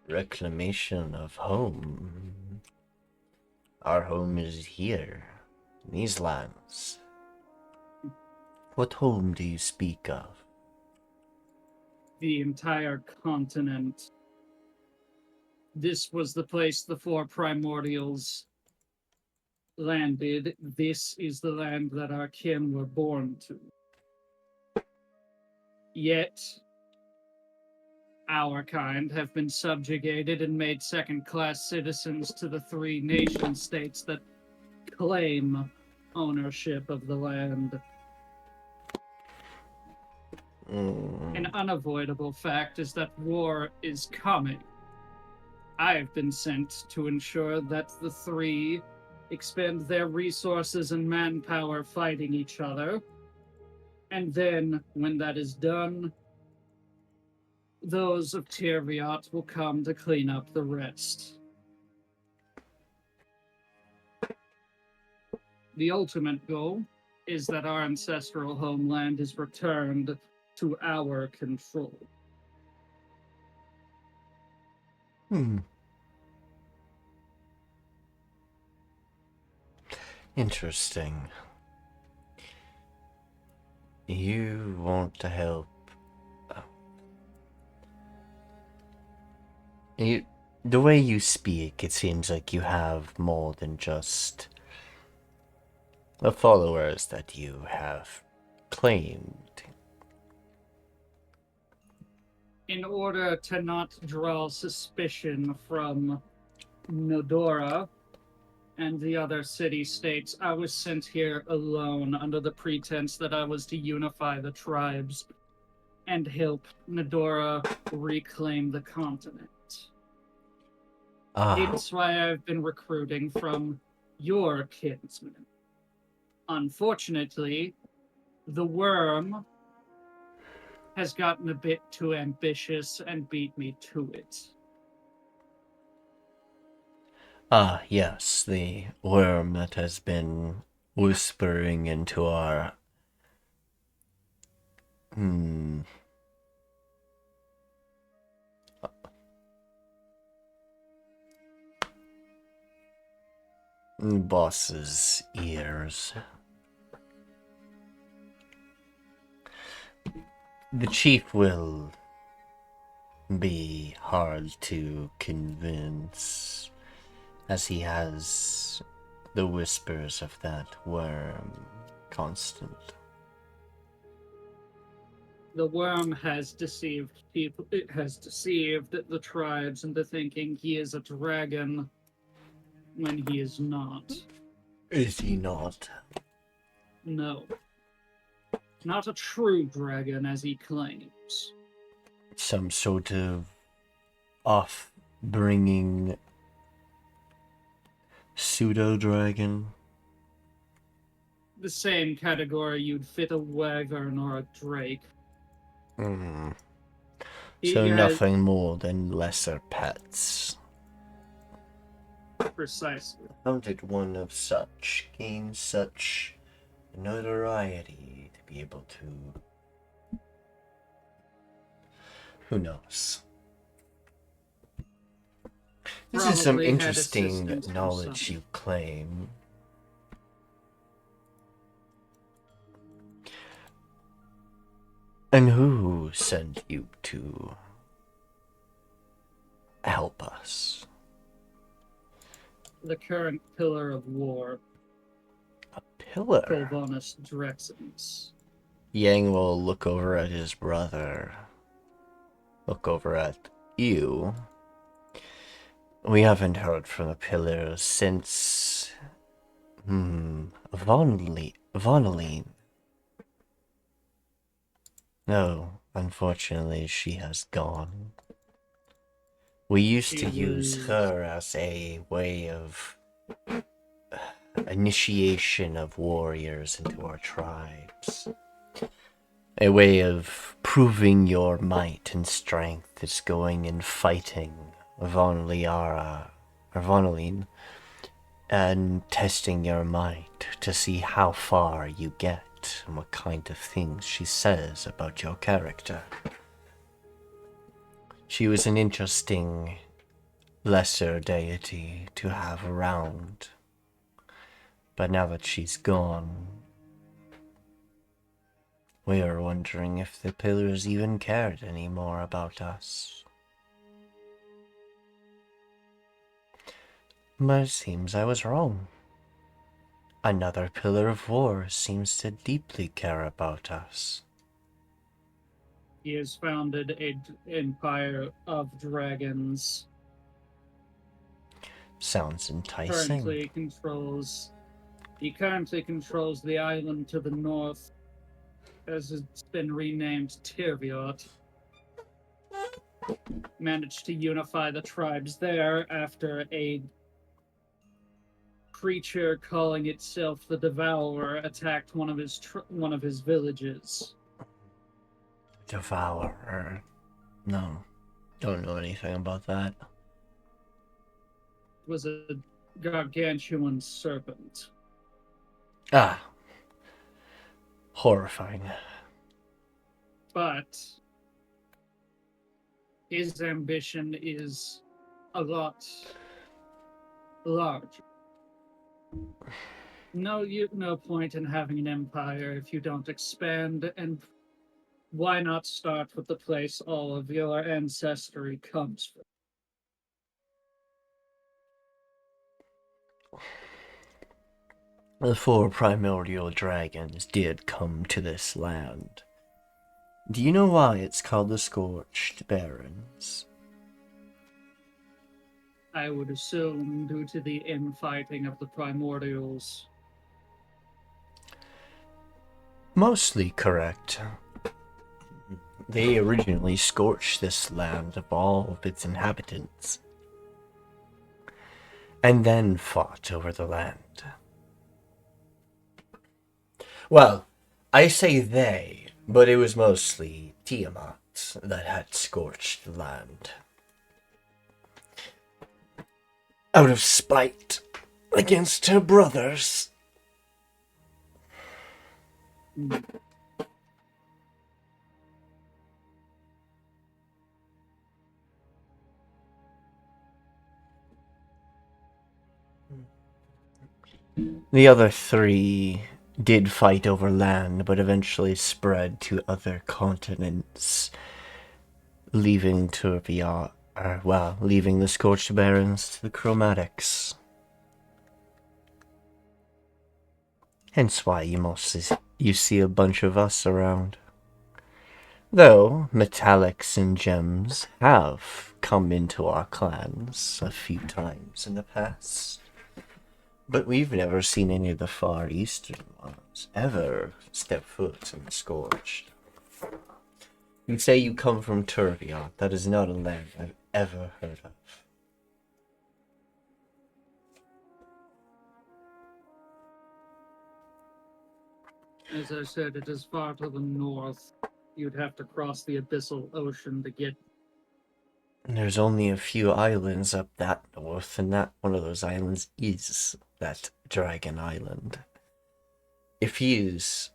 Reclamation of home. Our home is here, in these lands. What home do you speak of? The entire continent. This was the place the four primordials landed. This is the land that our kin were born to. Yet, our kind have been subjugated and made second-class citizens to the three nation-states that claim ownership of the land. An unavoidable fact is that war is coming. I've been sent to ensure that the three expend their resources and manpower fighting each other. And then, when that is done, those of Terviat will come to clean up the rest. The ultimate goal is that our ancestral homeland is returned to our control. Interesting. You want to help. The way you speak, it seems like you have more than just the followers that you have claimed. In order to not draw suspicion from Nodora and the other city-states, I was sent here alone under the pretense that I was to unify the tribes and help Nodora reclaim the continent. It's why I've been recruiting from your kinsmen. Unfortunately, the worm has gotten a bit too ambitious and beat me to it. Yes, the worm that has been whispering into our... boss's ears. The chief will be hard to convince, as he has the whispers of that worm constant. The worm has deceived people. It has deceived the tribes into thinking he is a dragon when he is not. Is he not? No. Not a true dragon, as he claims. Some sort of off-bringing pseudo-dragon? The same category you'd fit a wyvern or a drake. So nothing more than lesser pets. Precisely. How did one of such gain such notoriety to be able to... Who knows? This is some Probably had interesting assistance from knowledge some. you claim. And who sent you to help us? The current pillar of war, A pillar? Philvonus Drexens. Yang will look over at his brother. Look over at you. We haven't heard from the pillar since... Vonaline. No, unfortunately she has gone. We used to use her as a way of initiation of warriors into our tribes. A way of proving your might and strength is going and fighting Vonaline and testing your might to see how far you get and what kind of things she says about your character. She was an interesting lesser deity to have around, but now that she's gone, we are wondering if the pillars even cared anymore about us. But it seems I was wrong. Another pillar of war seems to deeply care about us. He has founded an empire of dragons. Sounds enticing. He currently controls the island to the north, as it's been renamed Tirviot. Managed to unify the tribes there after a creature calling itself the Devourer attacked one of his villages. Devourer. No, don't know anything about that. It was a gargantuan serpent. Ah. Horrifying. But his ambition is a lot larger. No point in having an empire if you don't expand, and why not start with the place all of your ancestry comes from? The 4 primordial dragons did come to this land. Do you know why it's called the Scorched Barrens? I would assume due to the infighting of the primordials. Mostly correct. They originally scorched this land of all of its inhabitants, and then fought over the land. Well, I say they, but it was mostly Tiamat that had scorched the land. Out of spite against her brothers. The other 3 did fight over land, but eventually spread to other continents, leaving leaving the Scorched Barrens to the Chromatics. Hence why you see a bunch of us around. Though metallics and gems have come into our clans a few times in the past. But we've never seen any of the Far Eastern ones ever step foot in the Scorched. You say you come from Tirviot. That is not a land I've ever heard of. As I said, it is far to the north. You'd have to cross the abyssal ocean to get There's only a few islands up that north, and that one of those islands is that Dragon Island. If he is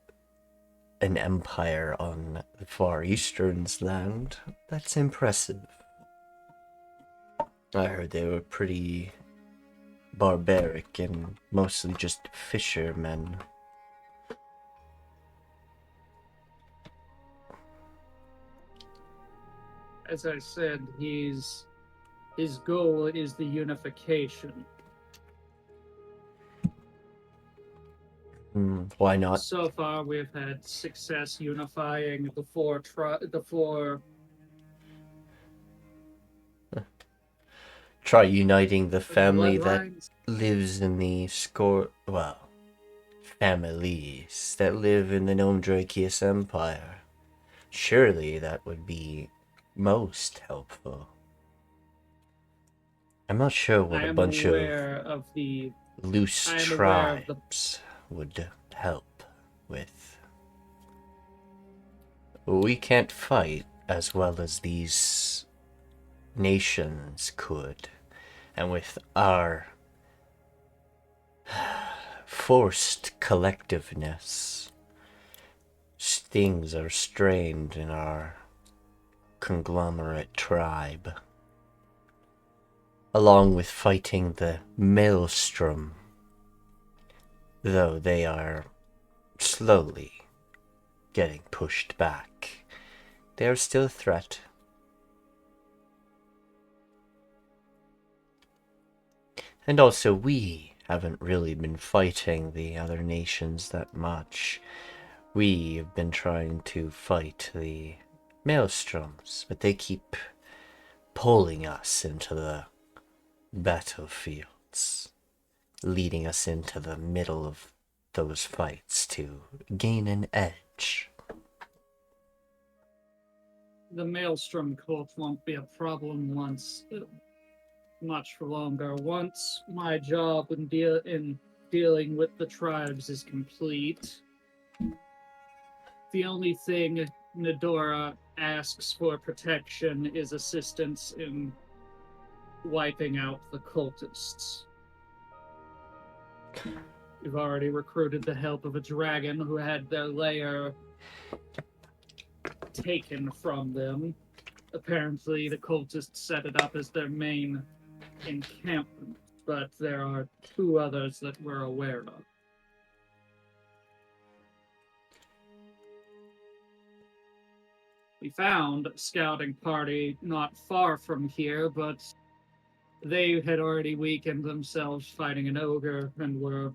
an empire on the Far Eastern's land, that's impressive. I heard they were pretty barbaric and mostly just fishermen. As I said, his goal is the unification. Why not? So far, we've had success unifying the four Try uniting the family that bloodlines. lives in the families that live in the Gnome Drakius Empire. Surely that would be most helpful. I'm not sure what a bunch of the loose I am aware of the tribes would help with. We can't fight as well as these nations could, and with our forced collectiveness, things are strained in our conglomerate tribe, along with fighting the Maelstrom, though they are slowly getting pushed back. They are still a threat. And also, we haven't really been fighting the other nations that much. We have been trying to fight the Maelstroms, but they keep pulling us into the battlefields, leading us into the middle of those fights to gain an edge. The Maelstrom cult won't be a problem much longer. Once my job in dealing with the tribes is complete, the only thing Nedora asks for protection is assistance in wiping out the cultists. We've already recruited the help of a dragon who had their lair taken from them. Apparently, the cultists set it up as their main encampment, but there are two others that we're aware of. We found a scouting party not far from here, but they had already weakened themselves fighting an ogre and were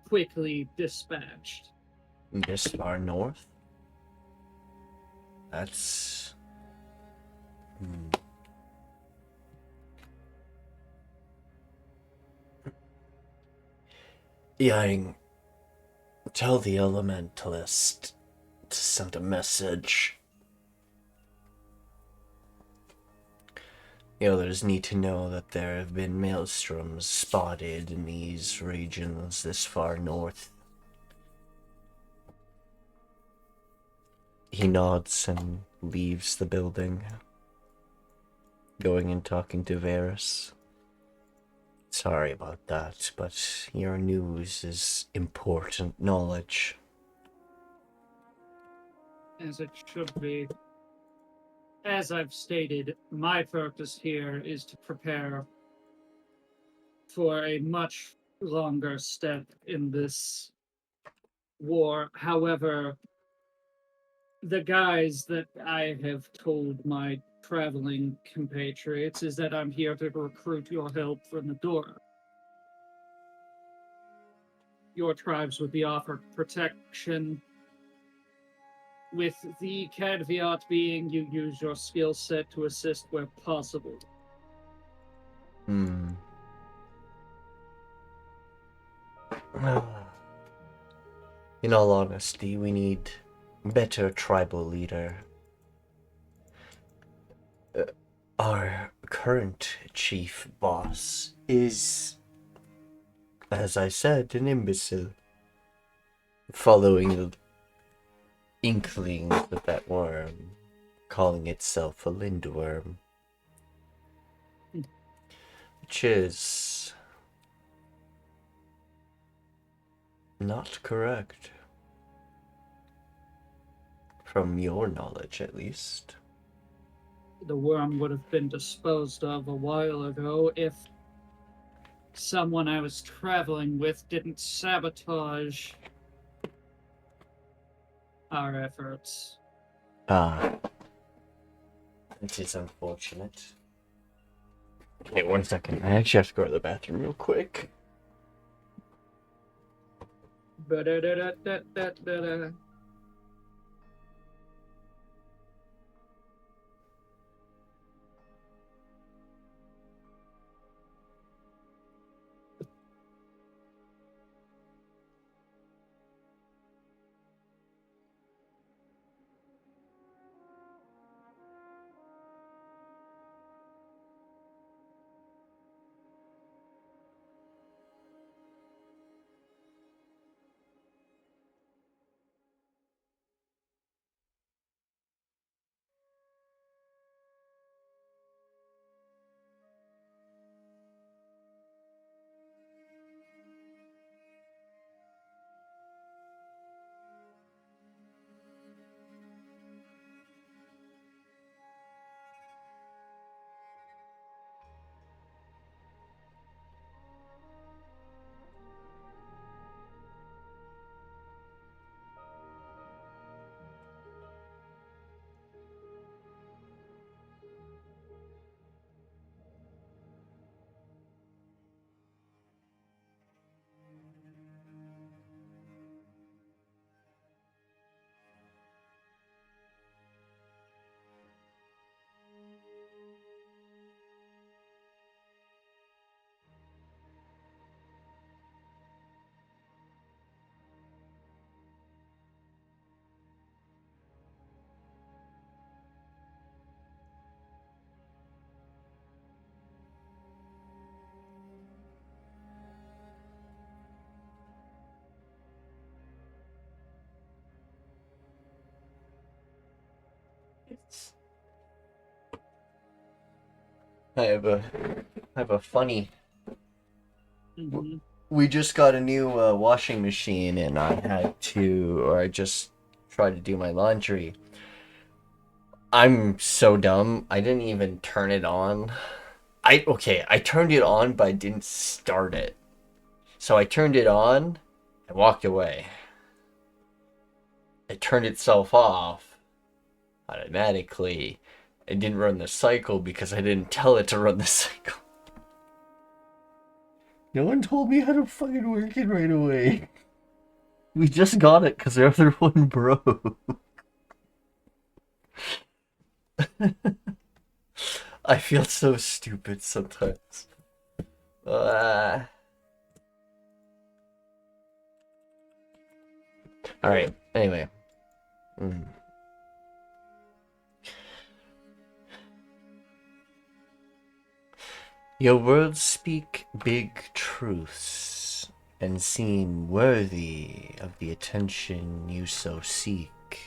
quickly dispatched. This far north? That's... Yang, tell the elementalist to send a message. The others need to know that there have been maelstroms spotted in these regions this far north. He nods and leaves the building, going and talking to Varys. Sorry about that, but your news is important knowledge. As it should be. As I've stated, my purpose here is to prepare for a much longer step in this war. However, the guys that I have told my traveling compatriots is that I'm here to recruit your help for Nedora. Your tribes would be offered protection, with the caveat being you use your skill set to assist where possible. In all honesty, we need a better tribal leader. Our current chief boss is, as I said, an imbecile. Following the inklings that worm calling itself a lindworm. Which is not correct. From your knowledge, at least. The worm would have been disposed of a while ago if someone I was traveling with didn't sabotage our efforts. Ah. It is unfortunate. Wait 1 second. I actually have to go to the bathroom real quick. Ba-da-da-da-da-da-da. I have a funny. Mhm. We just got a new washing machine, and I just tried to do my laundry. I'm so dumb. I didn't even turn it on. I turned it on, but I didn't start it. So I turned it on and walked away. It turned itself off automatically. It didn't run the cycle because I didn't tell it to run the cycle. No one told me how to fucking work it right away. We just got it because the other one broke. I feel so stupid sometimes. Alright, anyway. Your words speak big truths and seem worthy of the attention you so seek.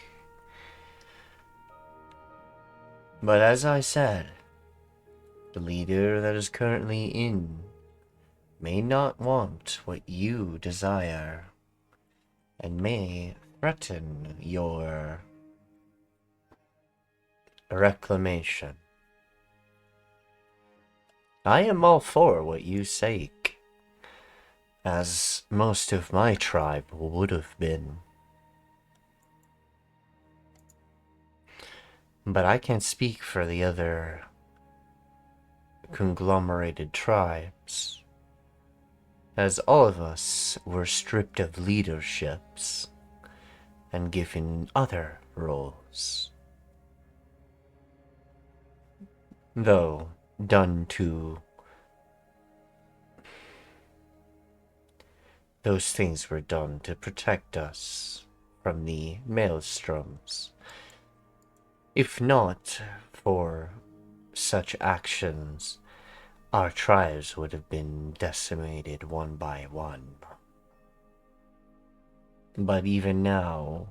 But as I said, the leader that is currently in may not want what you desire and may threaten your reclamation. I am all for what you say, as most of my tribe would have been. But I can't speak for the other conglomerated tribes, as all of us were stripped of leaderships and given other roles. Though done to those things were done to protect us from the maelstroms. If not for such actions, our tribes would have been decimated one by one. But even now,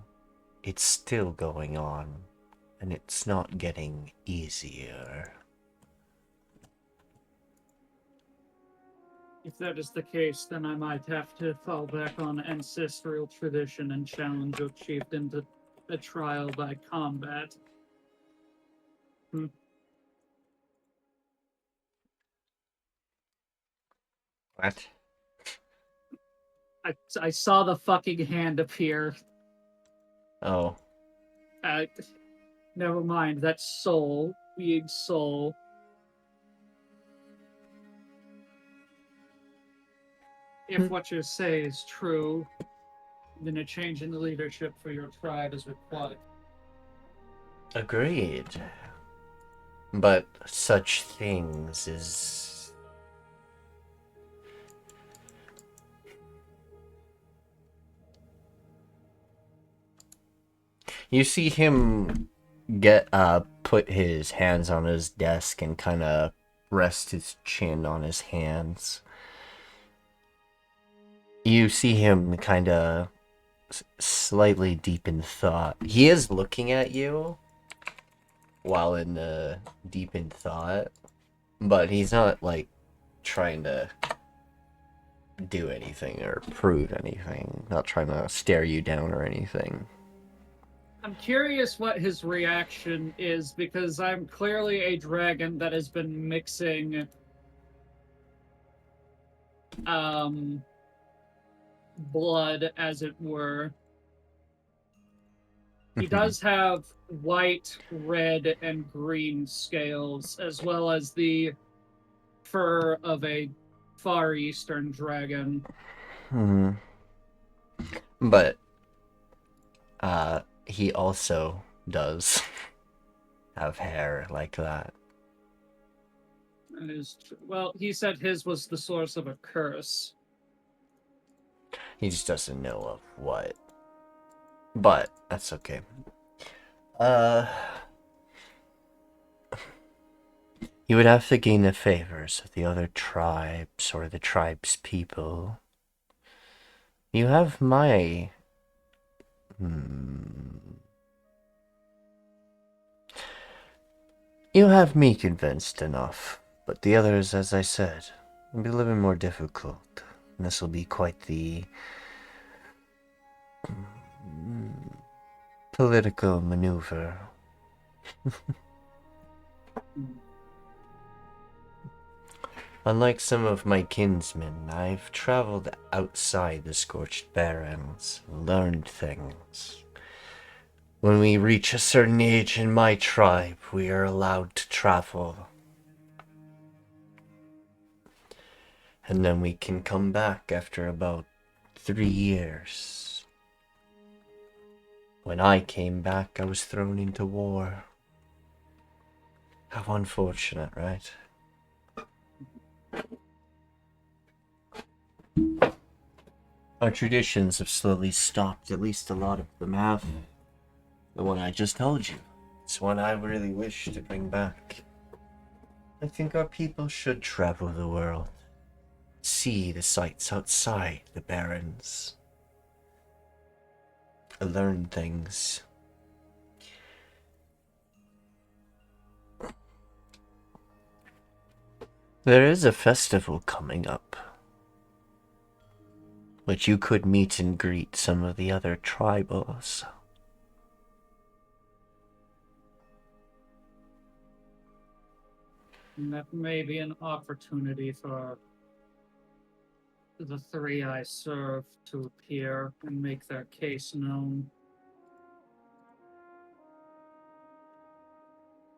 it's still going on. and it's not getting easier. If that is the case, then I might have to fall back on ancestral tradition and challenge your chieftain to a trial by combat. What? I saw the fucking hand appear. Oh. Never mind, that's soul. Being soul. If what you say is true, then a change in the leadership for your tribe is required. Agreed. But such things is... You see him put his hands on his desk and kind of rest his chin on his hands. You see him kind of slightly deep in thought. He is looking at you while in deep in thought, but he's not like trying to do anything or prove anything. Not trying to stare you down or anything. I'm curious what his reaction is, because I'm clearly a dragon that has been mixing blood, as it were. He does have white, red, and green scales, as well as the fur of a Far Eastern dragon. But he also does have hair like that. That is true. Well, he said his was the source of a curse. He just doesn't know of what. But that's okay. You would have to gain the favors of the other tribes or the tribe's people. You have my... You have me convinced enough, but the others, as I said, will be a little bit more difficult. And this will be quite the political maneuver. Unlike some of my kinsmen, I've traveled outside the Scorched Barrens, learned things. When we reach a certain age in my tribe, we are allowed to travel. And then we can come back after about 3 years. When I came back, I was thrown into war. How unfortunate, right? Our traditions have slowly stopped, at least a lot of them have. The one I just told you. It's one I really wish to bring back. I think our people should travel the world. See the sights outside the barrens. Learn things. There is a festival coming up, which you could meet and greet some of the other tribals. And that may be an opportunity for the three I serve to appear and make their case known.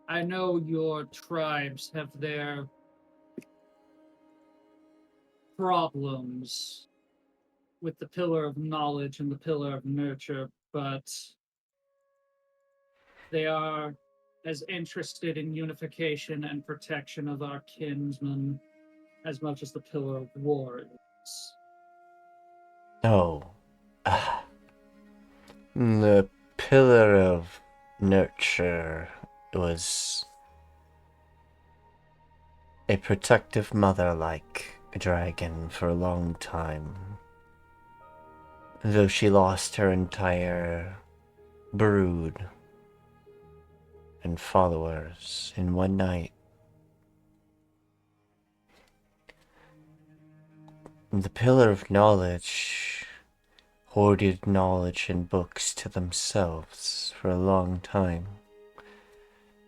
I know your tribes have their problems with the Pillar of Knowledge and the Pillar of Nurture, but they are as interested in unification and protection of our kinsmen as much as the Pillar of War is. Oh. The Pillar of Nurture was a protective mother-like dragon for a long time. Though she lost her entire brood and followers in one night. The Pillar of Knowledge hoarded knowledge and books to themselves for a long time,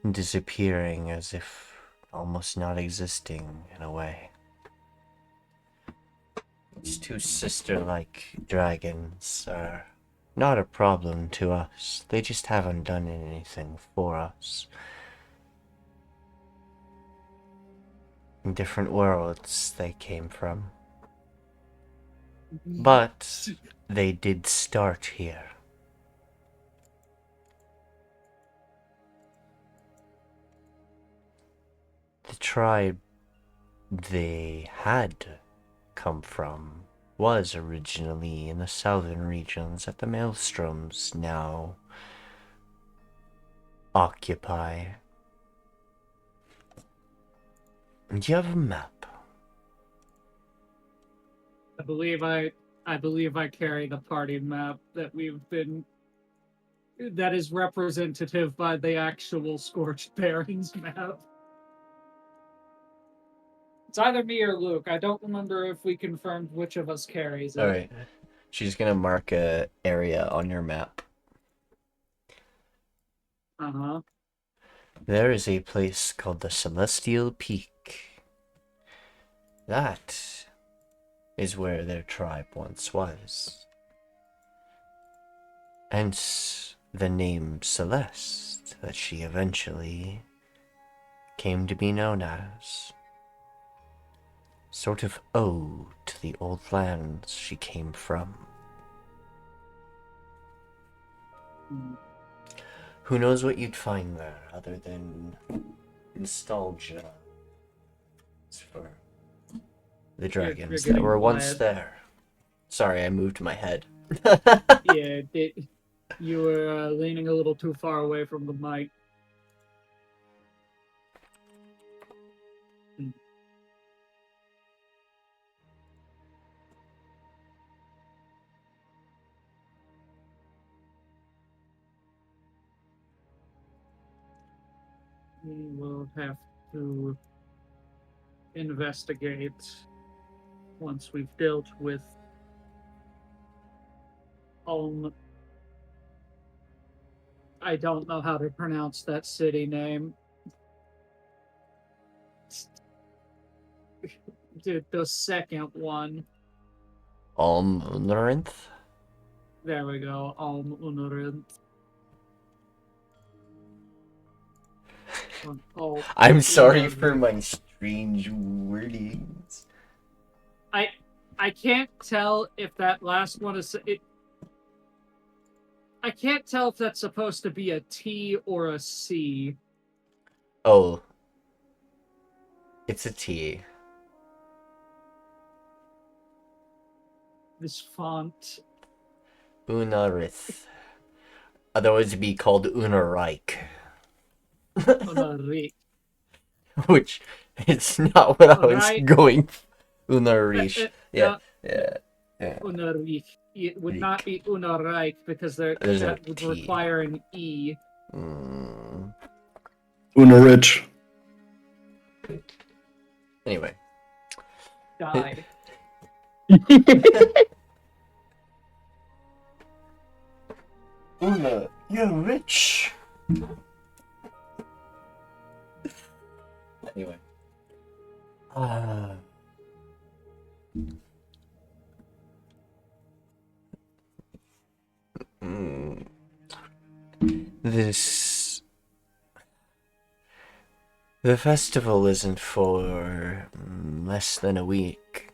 disappearing as if almost not existing in a way. These two sister-like dragons are not a problem to us. They just haven't done anything for us. In different worlds they came from. But they did start here. The tribe they had come from was originally in the southern regions that the Maelstroms now occupy. Do you have a map? I believe I carry the party map that that is representative by the actual Scorched Barrens map. It's either me or Luke. I don't remember if we confirmed which of us carries it. Alright. She's gonna mark a area on your map. Uh-huh. There is a place called the Celestial Peak. That is where their tribe once was. Hence the name Celeste that she eventually came to be known as. Sort of ode to the old lands she came from. Who knows what you'd find there other than nostalgia for the dragons that were once there. Sorry, I moved my head. Yeah, you were leaning a little too far away from the mic. We will have to investigate once we've dealt with I don't know how to pronounce that city name. The second one. Unarinth? There we go. Unarinth. I'm sorry for my strange wordings. I can't tell if that last one is I can't tell if that's supposed to be a T or a C. Oh. It's a T. This font. Unarith. Otherwise it'd be called Unarike. Unarith. Which it's not what I was Right. going. Unarish. Yeah. Unarich. It would not be Unarike because There's that a would T. require an E. Unarich. Anyway. Die. Una, you're rich. Anyway. The festival isn't for less than a week.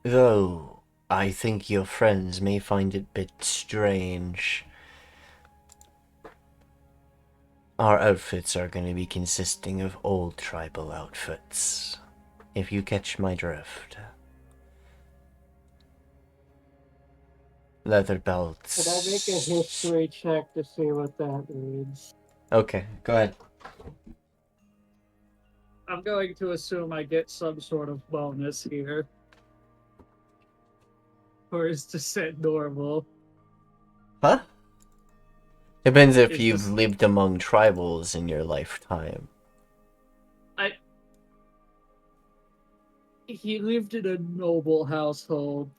Though I think your friends may find it a bit strange. Our outfits are going to be consisting of old tribal outfits, if you catch my drift. Leather belts. Could I make a history check to see what that means? Okay, go ahead. I'm going to assume I get some sort of bonus here. or is descent normal? Huh? Depends if Is you've this- lived among tribals in your lifetime. He lived in a noble household.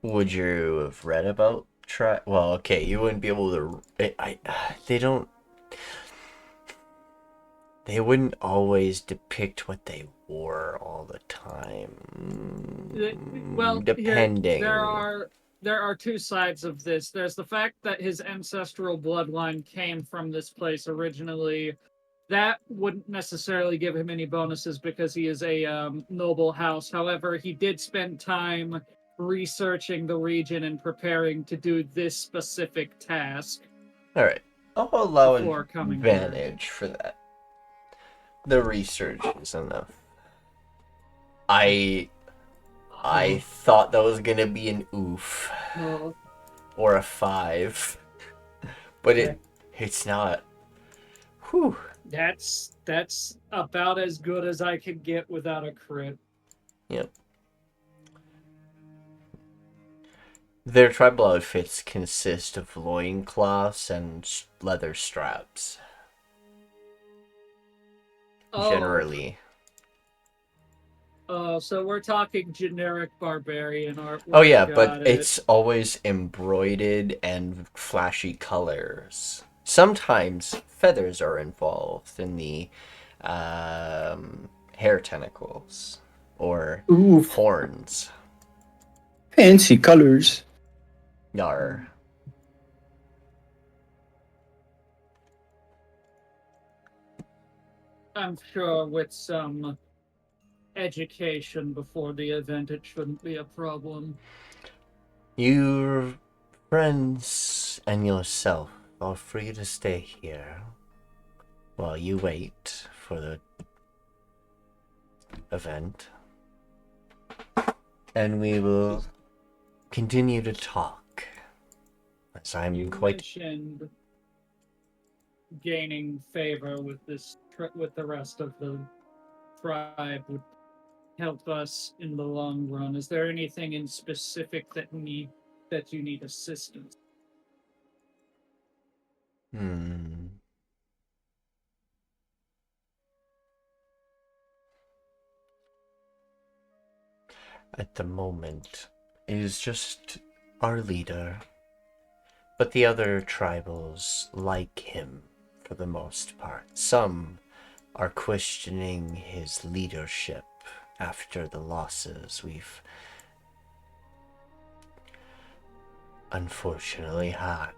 Would you have read about Well, okay, you wouldn't be able to. They don't. They wouldn't always depict what they wore all the time. Well, Depending. there are two sides of this. There's the fact that his ancestral bloodline came from this place originally. That wouldn't necessarily give him any bonuses because he is a noble house. However, he did spend time researching the region and preparing to do this specific task. All right, I'll allow an Before coming here. advantage for that. The research is enough. I thought that was gonna be an oof No, or a 5, but it's not. Whew. that's about as good as I could get without a crit. Yep. Their tribal outfits consist of loincloths and leather straps. Generally. Oh, so we're talking generic barbarian artwork. Oh yeah, Got but it. it's always embroidered and flashy colors. Sometimes feathers are involved in the hair tentacles or Ooh, horns. fancy colors. Yar. I'm sure with some education before the event, it shouldn't be a problem. Your friends and yourself are free to stay here while you wait for the event. And we will continue to talk. As I'm You quite... mentioned gaining favor with with the rest of the tribe would help us in the long run. Is there anything in specific that you need assistance? At the moment, it is just our leader. But the other tribals like him for the most part. Some are questioning his leadership after the losses we've unfortunately had.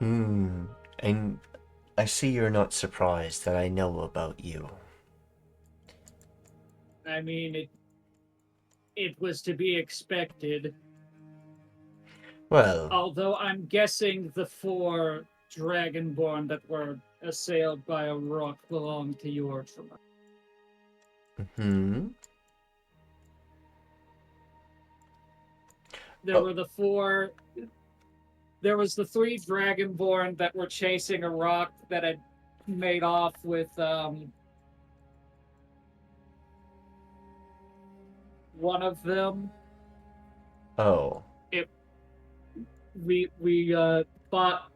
And I see you're not surprised that I know about you. I mean, it was to be expected. Well, Although I'm guessing the 4 Dragonborn that were assailed by a rock belong to your tribe. There were the 4. There was the 3 Dragonborn that were chasing a rock that had made off with one of them. Oh. We thought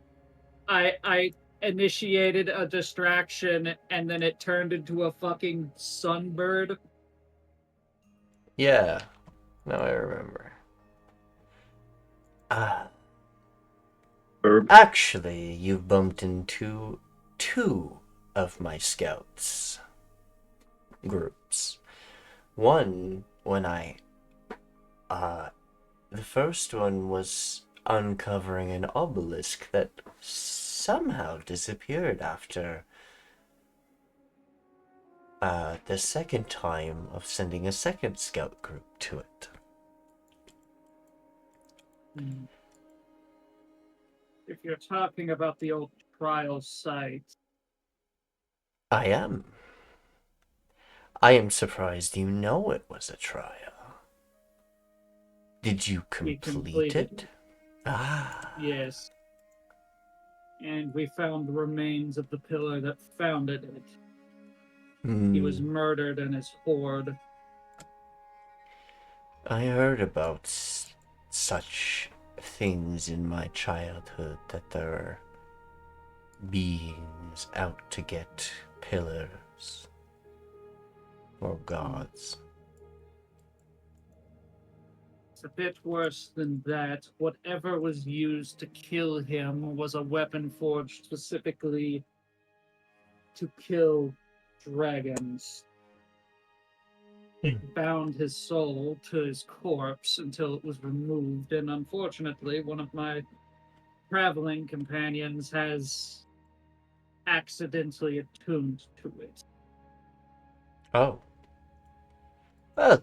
I initiated a distraction and then it turned into a fucking sunbird. Yeah. Now I remember. Actually, you bumped into 2 of my scouts groups. One, when the first one was uncovering an obelisk that somehow disappeared after the second time of sending a second scout group to it. If you're talking about the old trial site. I am. I am surprised you know it was a trial. Did you complete it? Ah. Yes. And we found the remains of the pillar that founded it. He was murdered and his horde. I heard about such things in my childhood, that there are beings out to get pillars or gods. It's a bit worse than that. Whatever was used to kill him was a weapon forged specifically to kill dragons. It bound his soul to his corpse until it was removed, and unfortunately, one of my traveling companions has accidentally attuned to it. Oh. Well,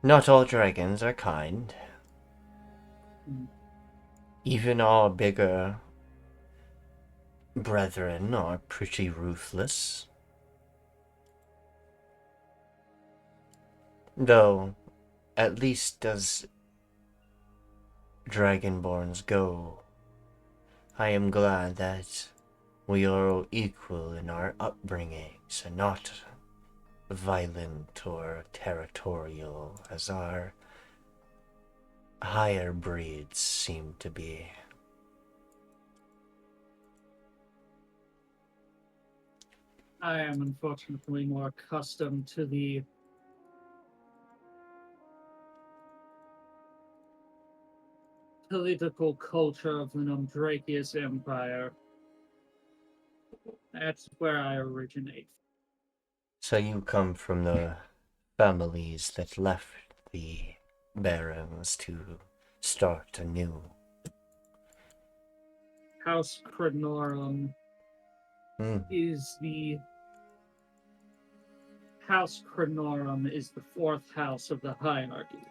not all dragons are kind. Even our bigger brethren are pretty ruthless. Though, at least as Dragonborns go, I am glad that we are all equal in our upbringings and not violent or territorial as our higher breeds seem to be. I am unfortunately more accustomed to the political culture of the Nomdrakius Empire. That's where I originate. So you come from the families that left the barons to start anew. House Cronorum Hmm. is the House Cronorum is the fourth house of the hierarchy.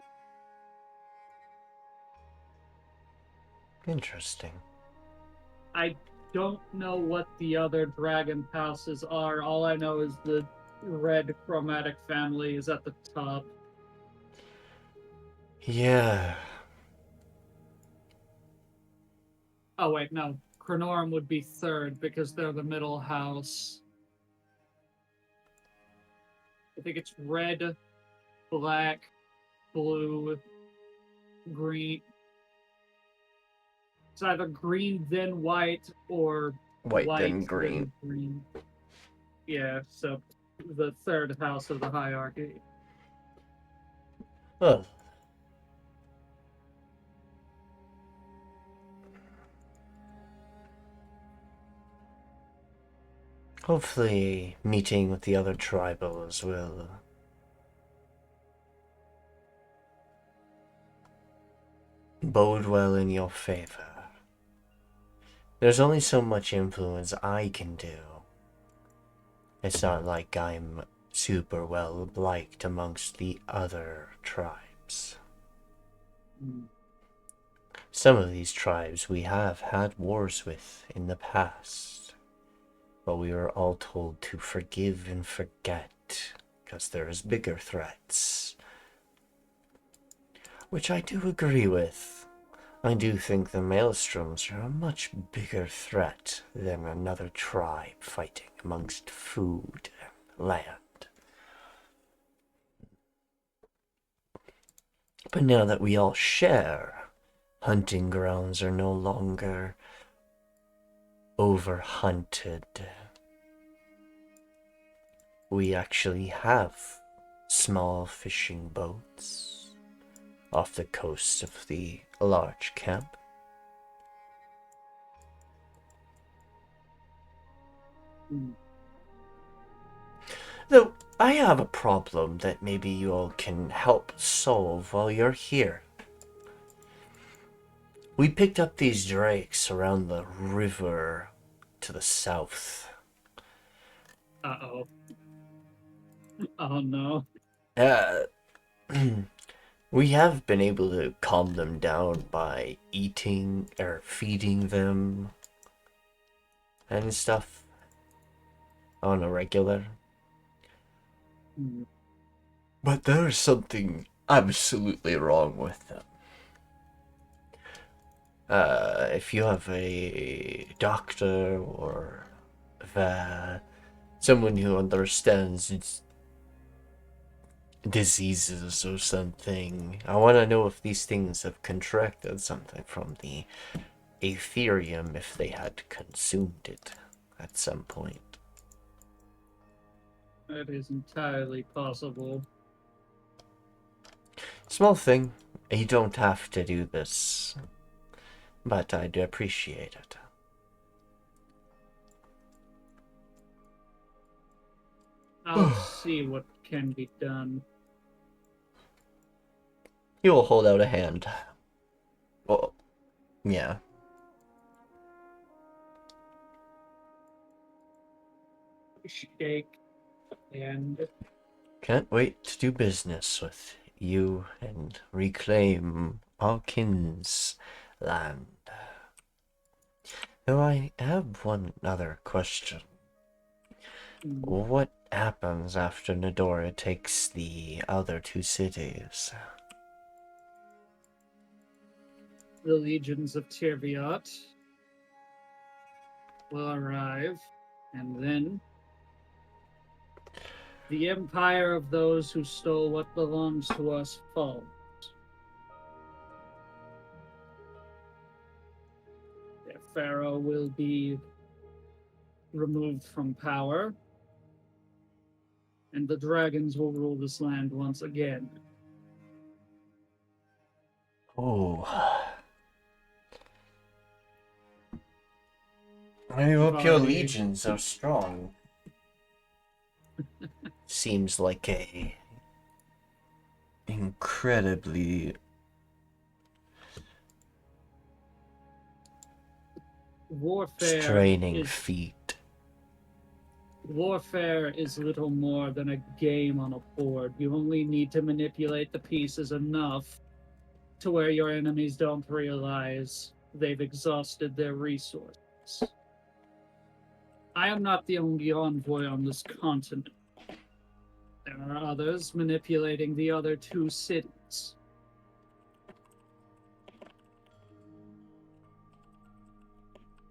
Interesting. I don't know what the other dragon houses are. All I know is the red chromatic family is at the top. Yeah. Oh wait, no. Cronorum would be third because they're the middle house. I think it's red, black, blue, green. It's either green then white or White then green. green. Yeah, so the third house of the hierarchy. Well, hopefully meeting with the other tribals will bode well in your favor. There's only so much influence I can do. It's not like I'm super well liked amongst the other tribes. Some of these tribes we have had wars with in the past, but we were all told to forgive and forget because there's bigger threats. Which I do agree with. I do think the Maelstroms are a much bigger threat than another tribe fighting amongst food and land. But now that we all share, hunting grounds are no longer overhunted. We actually have small fishing boats off the coast of the large camp. Though I have a problem that maybe you all can help solve while you're here. We picked up these drakes around the river to the south. Uh-oh. Oh no. We have been able to calm them down by eating or feeding them and stuff on a regular. But there's something absolutely wrong with them. If you have a doctor or someone who understands diseases or something. I want to know if these things have contracted something from the Aetherium if they had consumed it at some point. That is entirely possible. Small thing. You don't have to do this, but I do appreciate it. I'll see what can be done. He will hold out a hand. Well, yeah. Shake and Can't wait to do business with you and reclaim our kin's land. Though I have one other question. What happens after Nedora takes the other two cities? the legions of Tirviot will arrive, and then the empire of those who stole what belongs to us falls. The Pharaoh will be removed from power, and the dragons will rule this land once again. Oh. I hope your legions are strong. Seems like a incredibly straining feat. Warfare is little more than a game on a board. You only need to manipulate the pieces enough to where your enemies don't realize they've exhausted their resources. I am not the only envoy on this continent. There are others manipulating the other two cities.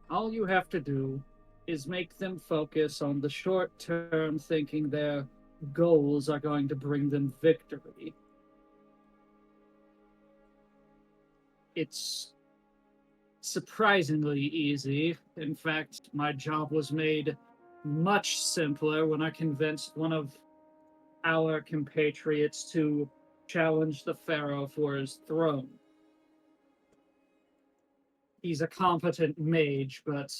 All you have to do is make them focus on the short term, thinking their goals are going to bring them victory. It's surprisingly easy. In fact, my job was made much simpler when I convinced one of our compatriots to challenge the Pharaoh for his throne. He's a competent mage, but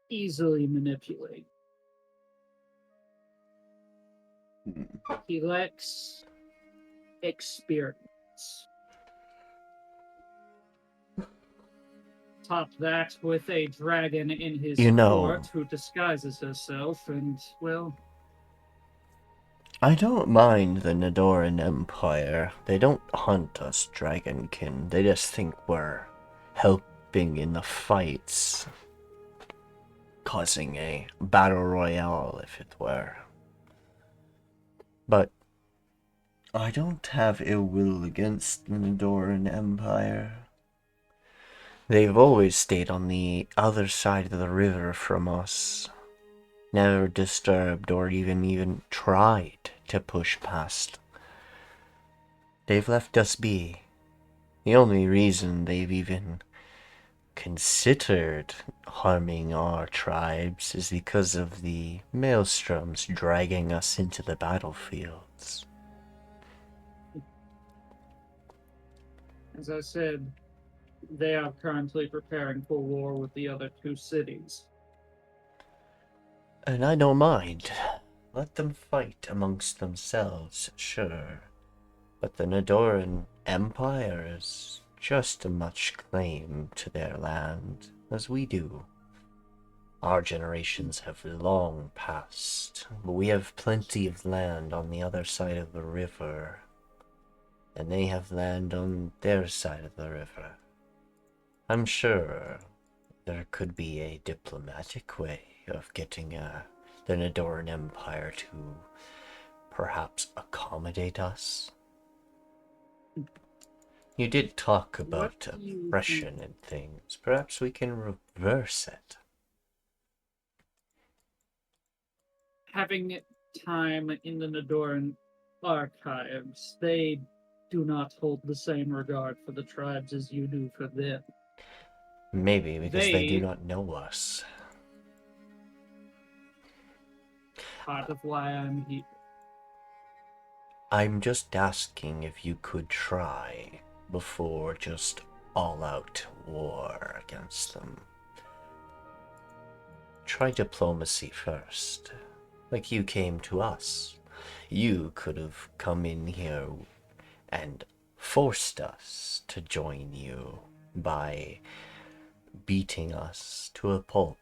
easily manipulated. He lacks experience. Top that with a dragon in his court who disguises herself, and, well... I don't mind the Nedoran Empire. They don't hunt us, Dragonkin. They just think we're helping in the fights. Causing a battle royale, if it were. But I don't have ill will against the Nedoran Empire. They've always stayed on the other side of the river from us. Never disturbed or even tried to push past. They've left us be. The only reason they've even considered harming our tribes is because of the maelstroms dragging us into the battlefields. As I said, they are currently preparing for war with the other two cities. And I don't mind. Let them fight amongst themselves, sure. But the Nedoran Empire is just as much claim to their land as we do. Our generations have long passed, but we have plenty of land on the other side of the river, and they have land on their side of the river. I'm sure there could be a diplomatic way of getting the Nedoran Empire to perhaps accommodate us. You did talk about oppression and things. Perhaps we can reverse it. Having time in the Nedoran archives, they do not hold the same regard for the tribes as you do for them. Maybe because they do They- not know us. Part of why I'm here. I'm just asking if you could try before just all-out war against them. Try diplomacy first, like you came to us. You could have come in here and forced us to join you by beating us to a pulp.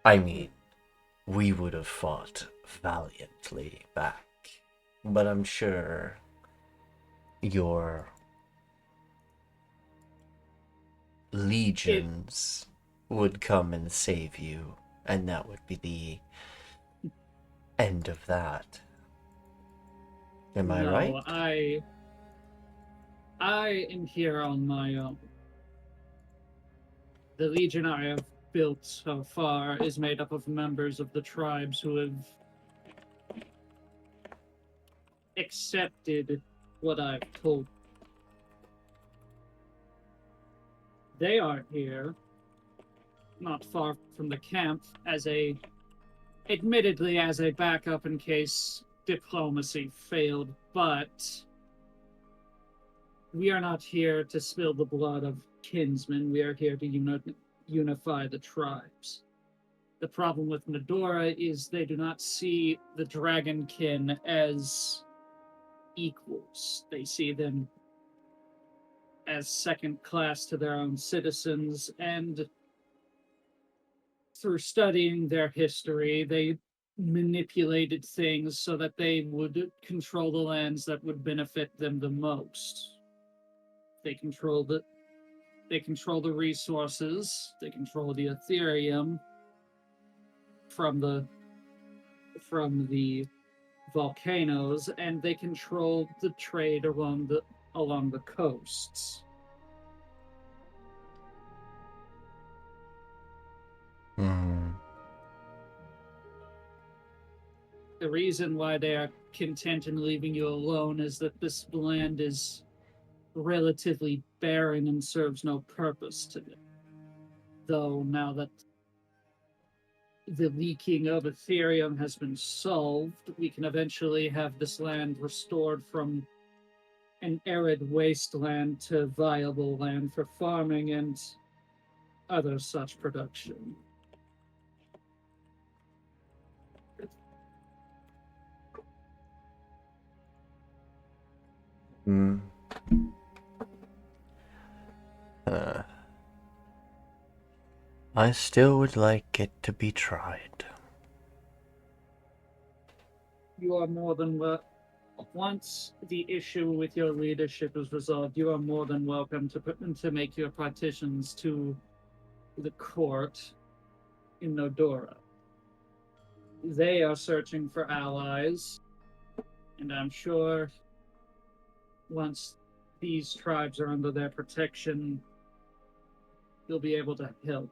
I mean, we would have fought valiantly back, but I'm sure your legions would come and save you, and that would be the end of that. Am I right? No, I am here on my own. The legion I have built so far is made up of members of the tribes who have accepted what I've told. They are here, not far from the camp, admittedly as a backup in case diplomacy failed, but we are not here to spill the blood of kinsmen. We are here to unify the tribes. The problem with Nedora is they do not see the Dragonkin as equals. They see them as second class to their own citizens, and through studying their history, they manipulated things so that they would control the lands that would benefit them the most. They control the resources, they control the Ethereum from the volcanoes, and they control the trade along the coasts. The reason why they are content in leaving you alone is that this land is relatively barren and serves no purpose to them. Though now that the leaking of Ethereum has been solved, we can eventually have this land restored from an arid wasteland to viable land for farming and other such production. I still would like it to be tried. You are more than once the issue with your leadership is resolved, you are more than welcome to make your petitions to the court in Nodora. They are searching for allies, and I'm sure once these tribes are under their protection, you'll be able to help.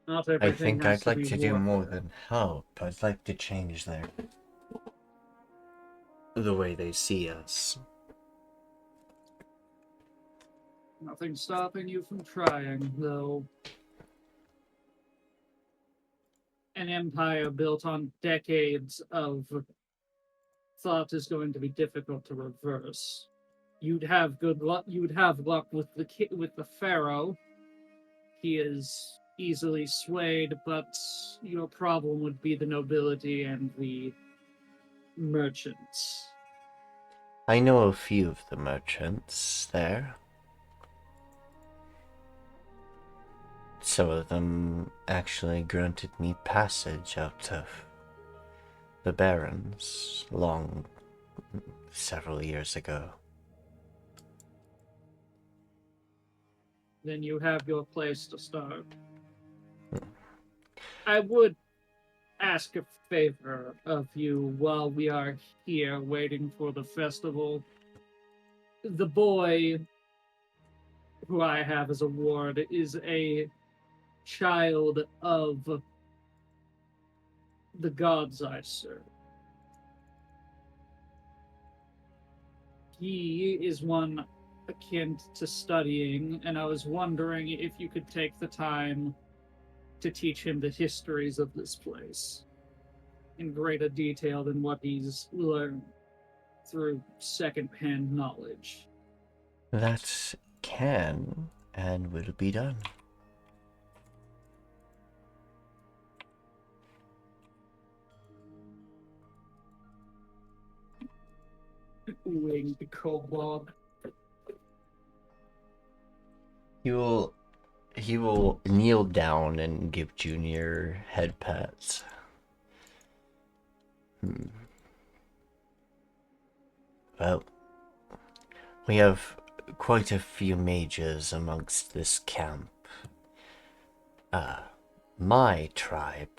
Not I everything think has I'd like be to do more warfare. than help. I'd like to change the way they see us. Nothing stopping you from trying, though. An empire built on decades of thought is going to be difficult to reverse. You'd have good luck. You would have luck with the Pharaoh. He is easily swayed, but your problem would be the nobility and the merchants. I know a few of the merchants there. Some of them actually granted me passage out of the barons several years ago. Then you have your place to start. I would ask a favor of you while we are here waiting for the festival. The boy who I have as a ward is a child of the gods I serve. He is one akin to studying, and I was wondering if you could take the time to teach him the histories of this place in greater detail than what he's learned through second-hand knowledge. That can and will be done. Winged kobold. He will kneel down and give Junior head pats. Well, we have quite a few mages amongst this camp. My tribe,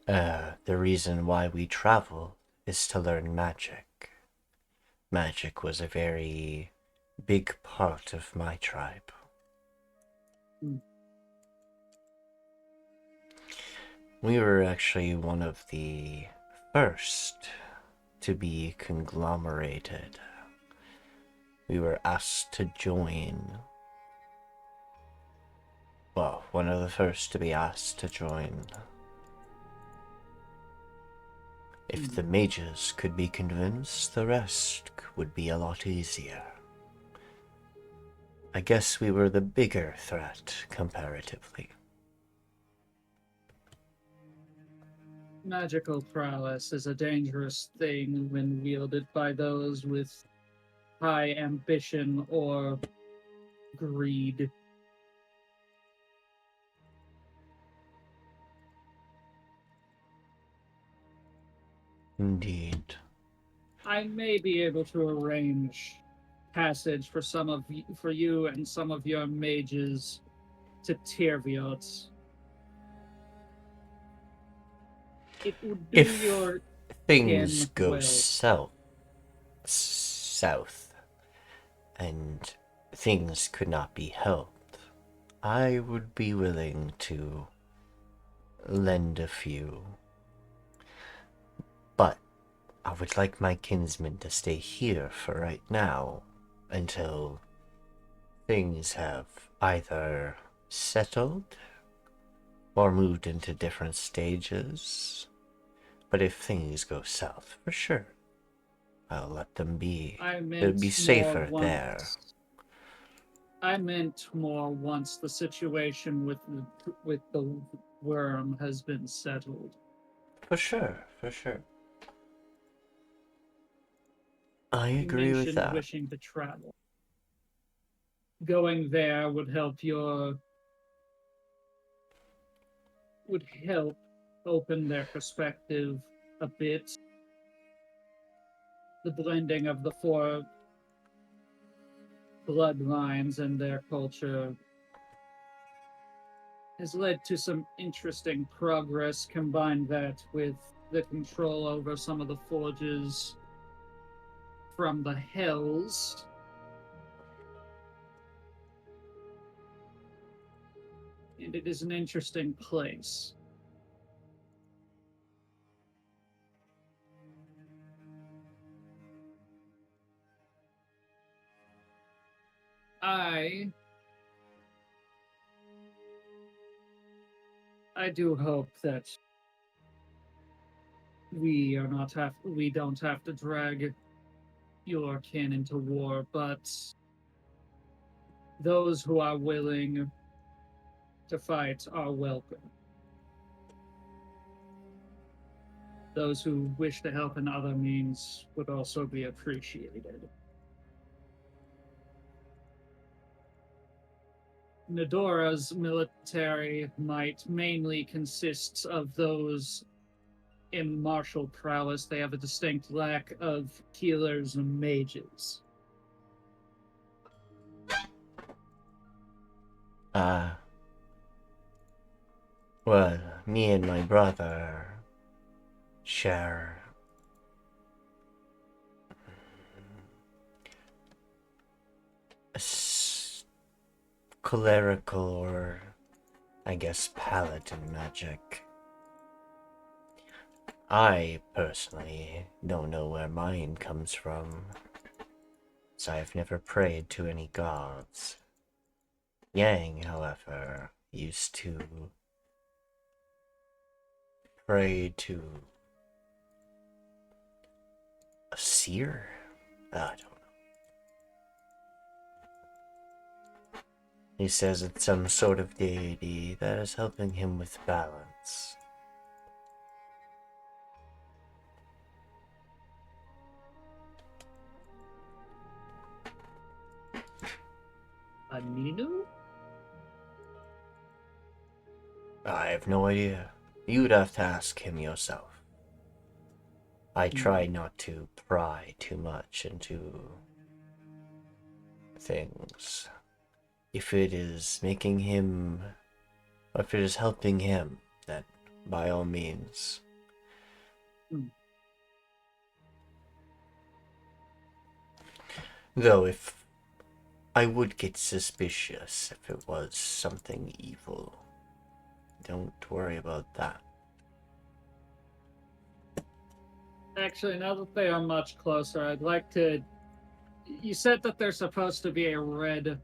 the reason why we travel is to learn magic. Magic was a very big part of my tribe. We were actually one of the first to be conglomerated. We were asked to join. Well, one of the first to be asked to join. If the mages could be convinced, the rest would be a lot easier. I guess we were the bigger threat, comparatively. Magical prowess is a dangerous thing when wielded by those with high ambition or greed. Indeed. I may be able to arrange passage for for you and some of your mages to Tirviot. It would do If your things kin go well. south, and things could not be helped, I would be willing to lend a few. But I would like my kinsmen to stay here for right now until things have either settled or moved into different stages. But if things go south, for sure, I'll let them be. I meant They'll be more safer once- there. I meant more once the situation with the worm has been settled. For sure, for sure. I You agree with mentioned that. wishing to travel. Going there would help open their perspective a bit. The blending of the four bloodlines and their culture has led to some interesting progress. Combine that with the control over some of the forges from the Hells. And it is an interesting place. I do hope that we don't have to drag your kin into war, but those who are willing to fight are welcome. Those who wish to help in other means would also be appreciated. Nedora's military might mainly consists of those in martial prowess. They have a distinct lack of healers and mages. Well, me and my brother share a clerical or I guess, paladin magic. I, personally, don't know where mine comes from, as I've never prayed to any gods. Yang, however, used to pray to a seer? I don't know. He says it's some sort of deity that is helping him with balance. A Ninu? I have no idea. You'd have to ask him yourself. I try not to pry too much into things. If it is making him, or if it is helping him, then by all means. Though if I would get suspicious if it was something evil. Don't worry about that. Actually, now that they are much closer, I'd like to... You said that they're supposed to be a red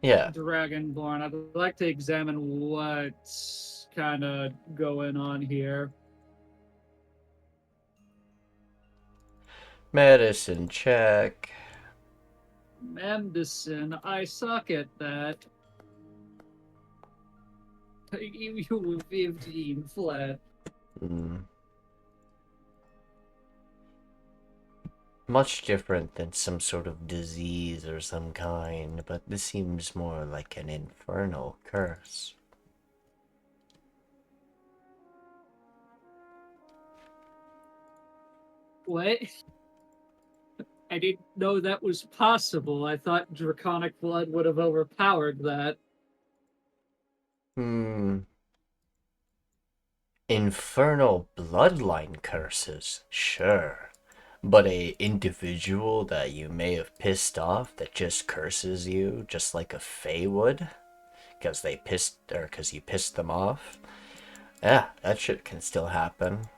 Yeah. dragonborn. I'd like to examine what's kind of going on here. Medicine check. Medicine, I suck at that. I give you a 15 flat. Much different than some sort of disease or some kind, but this seems more like an infernal curse. What? I didn't know that was possible. I thought draconic blood would have overpowered that. Infernal bloodline curses, sure. But a individual that you may have pissed off that just curses you, just like a fae would, because you pissed them off. Yeah, that shit can still happen.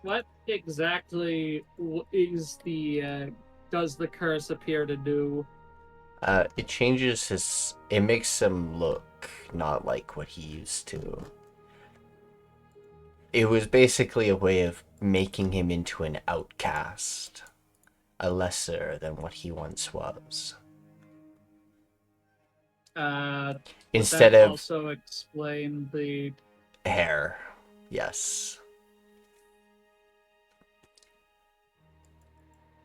What exactly is does the curse appear to do? It changes it makes him look not like what he used to. It was basically a way of making him into an outcast, a lesser than what he once was. Instead that of also explain the hair, yes.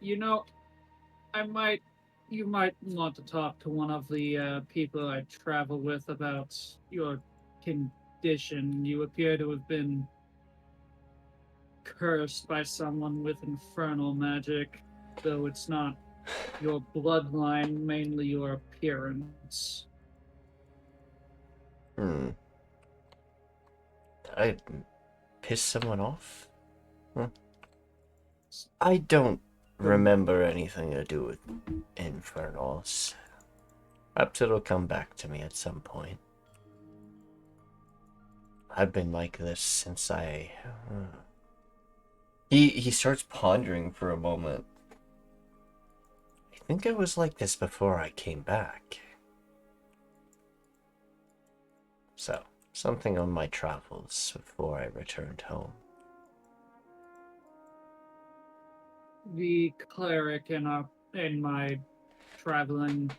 You know, you might want to talk to one of the people I travel with about your condition. You appear to have been cursed by someone with infernal magic, though it's not your bloodline, mainly your appearance. I piss someone off? I don't remember anything to do with infernals. Perhaps it'll come back to me at some point. I've been like this since He starts pondering for a moment. I think I was like this before I came back. So, something on my travels before I returned home. The cleric in my traveling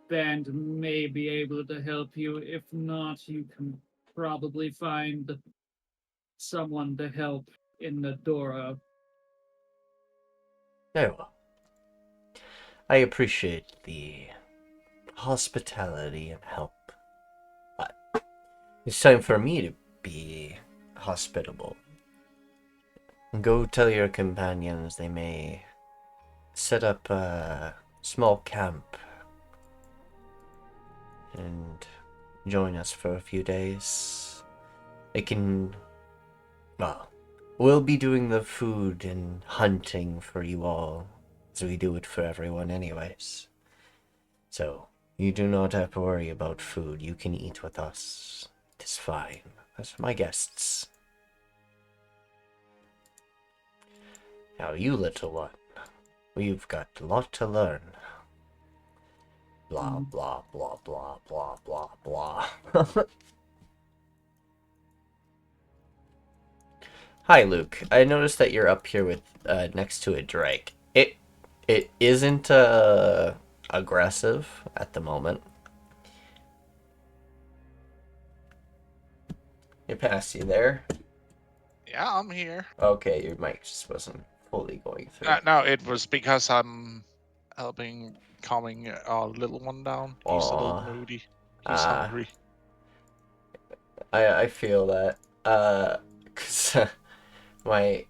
band may be able to help you. If not, you can probably find someone to help in the Dora. Very well. I appreciate the hospitality and help, but it's time for me to be hospitable. Go tell your companions they may set up a small camp and join us for a few days. We'll be doing the food and hunting for you all, as we do it for everyone anyways. So, You do not have to worry about food. You can eat with us. It is fine. That's my guests. Now you, little one, we've got a lot to learn. Blah, blah, blah, blah, blah, blah, blah. Hi, Luke. I noticed that you're up here with next to a drake. It isn't aggressive at the moment. It passed you there. Yeah, I'm here. Okay, your mic just wasn't fully going through. No, it was because I'm helping calming our little one down. He's a little Aw. moody. He's hungry. I feel that. 'Cause my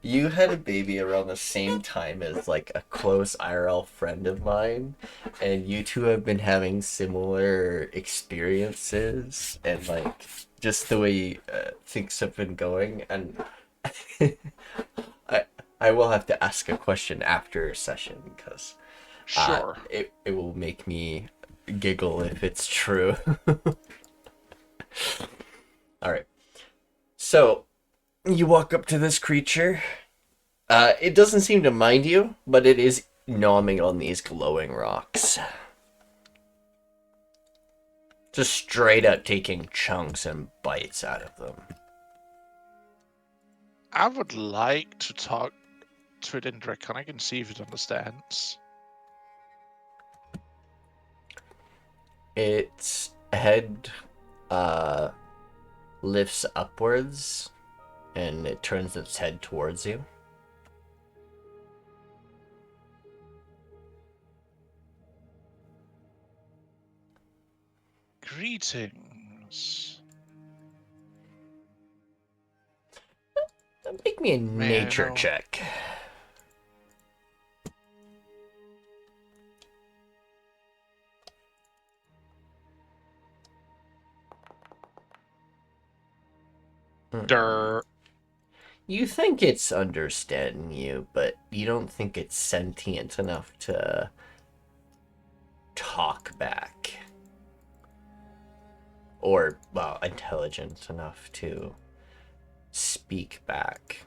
you had a baby around the same time as like a close IRL friend of mine, and you two have been having similar experiences and like just the way things have been going. And I will have to ask a question after session because Sure. it will make me giggle if it's true. All right. So, you walk up to this creature. It doesn't seem to mind you, but it is gnawing on these glowing rocks. Just straight up taking chunks and bites out of them. I would like to talk to it in Draconic and see if it understands. Its head lifts upwards and it turns its head towards you. Greetings. Make me a May I nature know- check. Durr. You think it's understanding you, but you don't think it's sentient enough to talk back. Or, well, intelligent enough to speak back.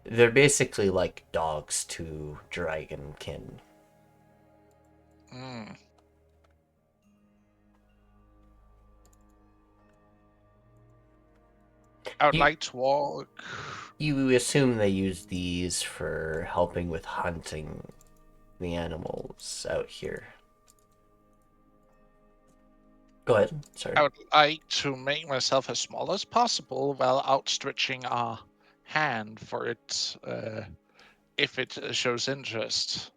They're basically like dogs to dragonkin. Mm. I would You- like to walk. You assume they use these for helping with hunting the animals out here. Go ahead, sorry. I would like to make myself as small as possible while outstretching a hand for it if it shows interest.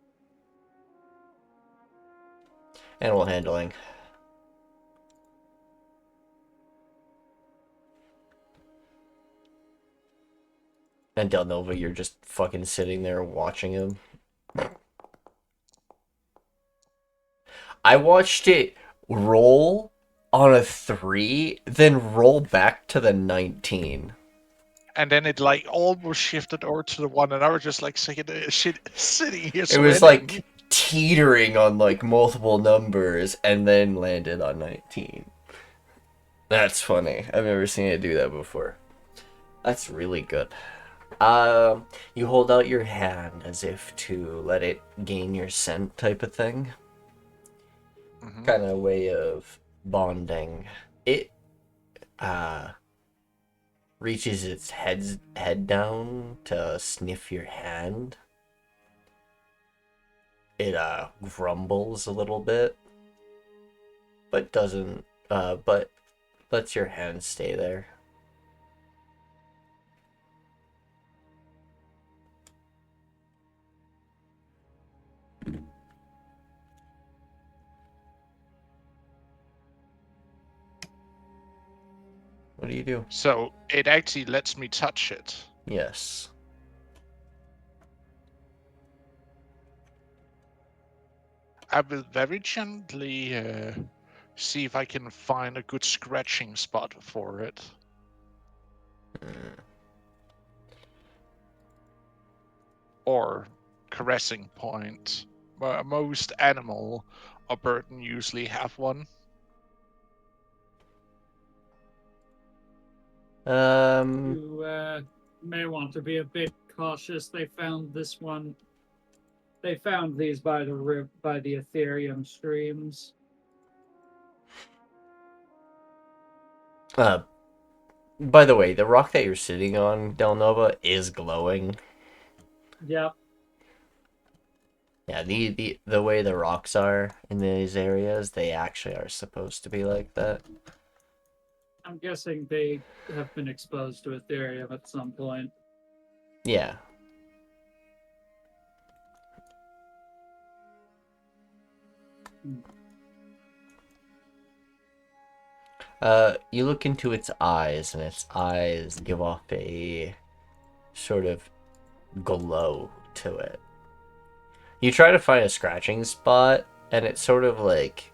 Animal handling. And Dela'Nova, you're just fucking sitting there watching him. I watched it roll on a 3, then roll back to the 19. And then it like almost shifted over to the one, and I was just like sitting here. It was like teetering on like multiple numbers and then landed on 19. That's funny. I've never seen it do that before. That's really good. You hold out your hand as if to let it gain your scent type of thing. Mhm. Kind of way of bonding. It reaches its head down to sniff your hand. It grumbles a little bit, but doesn't but lets your hand stay there. What do you do? So it actually lets me touch it. Yes. I will very gently see if I can find a good scratching spot for it. Or caressing point. most animal or bird usually have one. You may want to be a bit cautious. They found this one. They found these by the Ethereum streams. By the way, the rock that you're sitting on, Dela'Nova, is glowing. Yep. Yeah, the way the rocks are in these areas, they actually are supposed to be like that. I'm guessing they have been exposed to Ethereum at some point. Yeah. You look into its eyes, and its eyes give off a sort of glow to it. You try to find a scratching spot, and it sort of like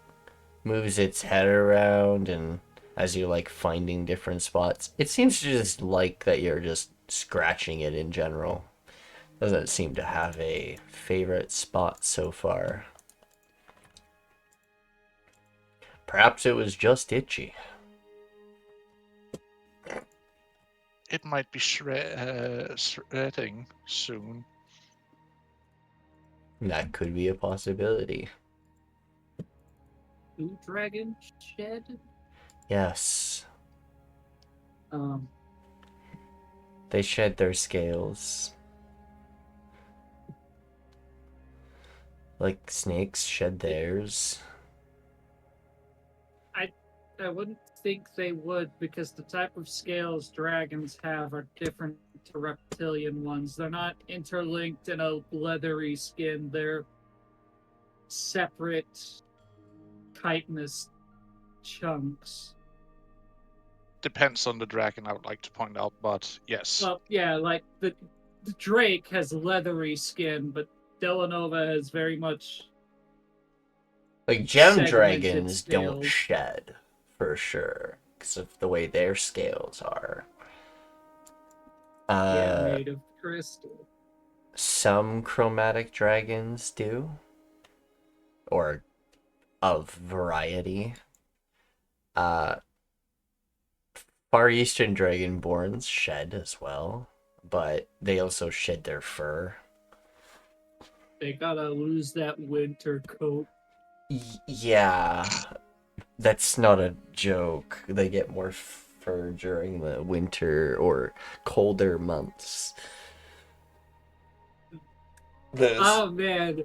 moves its head around, and as you're like finding different spots, it seems to just like that you're just scratching it in general. Doesn't seem to have a favorite spot so far. Perhaps it was just itchy. It might be shredding soon. That could be a possibility. Blue dragon shed? Yes. Um, They shed their scales. Like snakes shed theirs. I wouldn't think they would, because the type of scales dragons have are different to reptilian ones. They're not interlinked in a leathery skin. They're separate chitinous chunks. Depends on the dragon, I would like to point out, but yes. Well, yeah, like the drake has leathery skin, but Dela'Nova has very much Like gem segmented dragons don't scales. shed, for sure, because of the way their scales are. Made of crystal. Some chromatic dragons do, or of variety. Far Eastern dragonborns shed as well, but they also shed their fur. They gotta lose that winter coat. Yeah, that's not a joke. They get more fur during the winter or colder months. Oh man,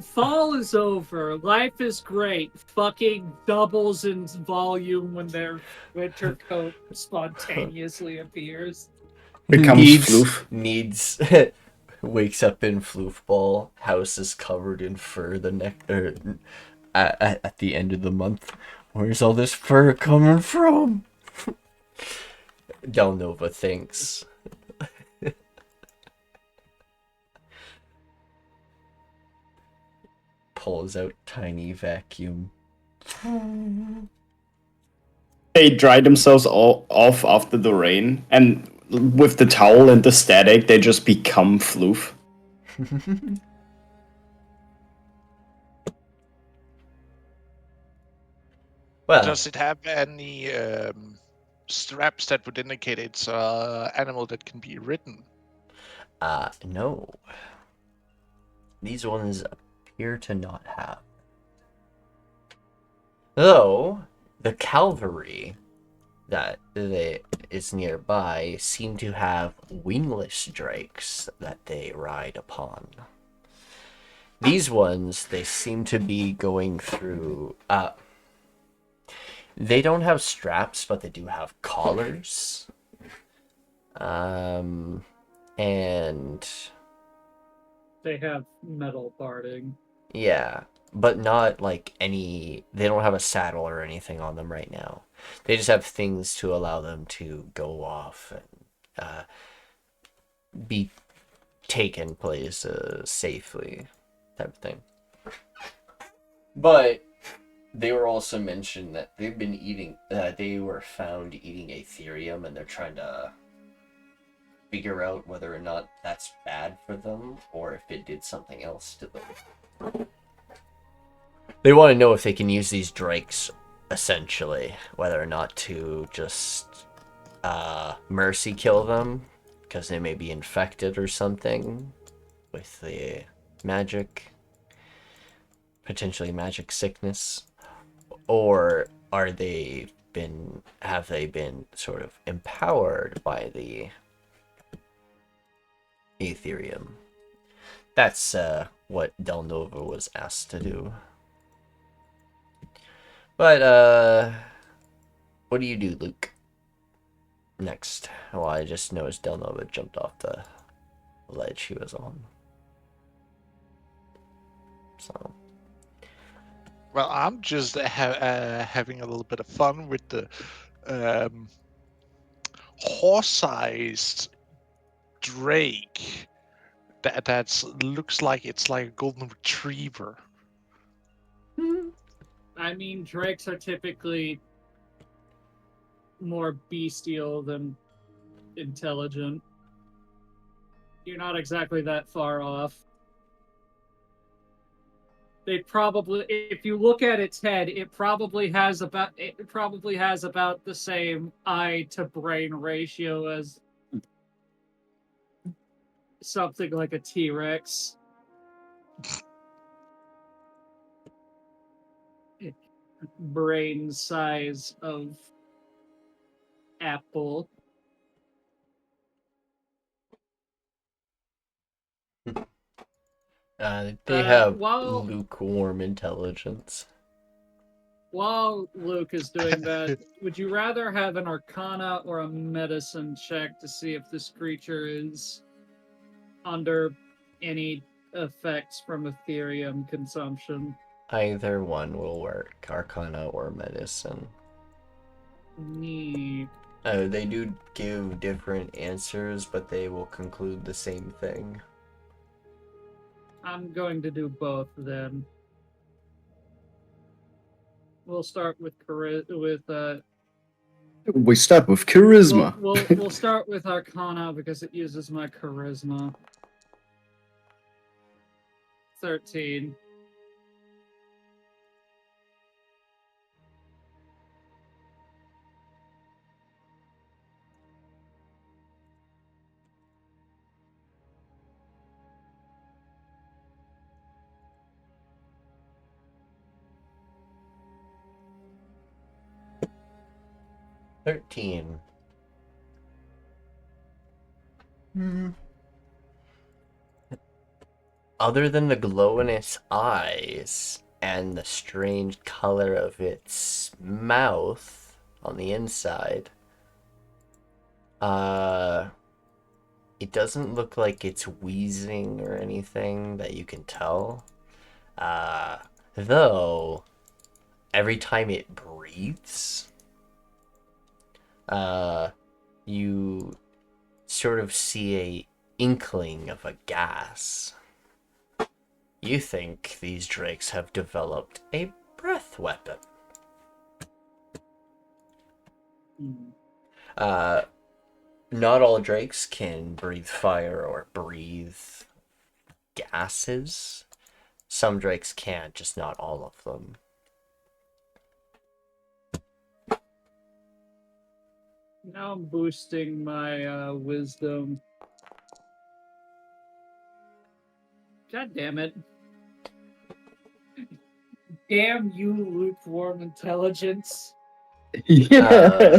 fall is over. Life is great. Fucking doubles in volume when their winter coat spontaneously appears. Becomes floof. Needs wakes up in floofball. House is covered in fur. At the end of the month, where's all this fur coming from? Dela'Nova thinks. Pulls out tiny vacuum. They dry themselves all off after the rain, and with the towel and the static, they just become floof. Well, Does it have any straps that would indicate it's an animal that can be ridden? no. These ones appear to not have. Though, the cavalry that is nearby seem to have wingless drakes that they ride upon. These ones, they seem to be going through... they don't have straps, but they do have collars. And... They have metal parting. yeah, but not like any... They don't have a saddle or anything on them right now. They just have things to allow them to go off and be taken places safely, type of thing. But they were also mentioned that they've been eating... they were found eating Ethereum, and they're trying to figure out whether or not that's bad for them or if it did something else to them. They want to know if they can use these drakes, essentially, whether or not to just mercy kill them because they may be infected or something with the magic, potentially magic sickness, or have they been sort of empowered by the Aetherium? That's what Dela'Nova was asked to do. But what do you do, Luke? Next. Well, I just noticed Dela'Nova jumped off the ledge he was on. So. Well, I'm just having a little bit of fun with the horse-sized drake that looks like it's like a golden retriever. I mean, drakes are typically more bestial than intelligent. You're not exactly that far off. They probably, if you look at its head, it probably has about the same eye to brain ratio as something like a T-Rex. Brain size of apple. They have while- lukewarm intelligence. While Luke is doing that, would you rather have an Arcana or a Medicine check to see if this creature is under any effects from Ethereum consumption? Either one will work, Arcana or Medicine. Neat. They do give different answers, but they will conclude the same thing. I'm going to do both then. We'll start with We start with charisma. We'll start with Arcana because it uses my charisma. 13. Other than the glow in its eyes and the strange color of its mouth on the inside, it doesn't look like it's wheezing or anything that you can tell. Though, every time it breathes, you sort of see a inkling of a gas. You think these drakes have developed a breath weapon. Not all drakes can breathe fire or breathe gases. Some drakes can, just not all of them. Now I'm boosting my wisdom. God damn it. Damn you, lukewarm intelligence. Yeah.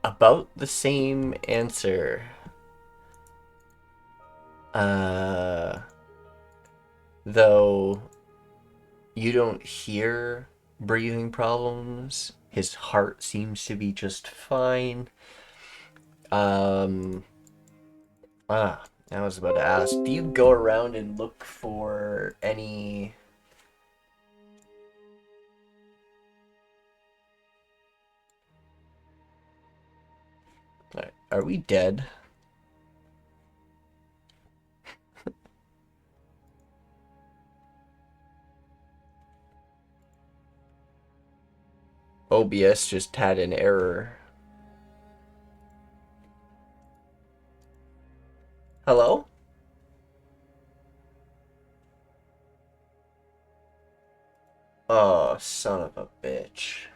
About the same answer. Though you don't hear breathing problems. His heart seems to be just fine. I was about to ask, do you go around and look for any... Are we dead? OBS just had an error. Hello? Oh, son of a bitch.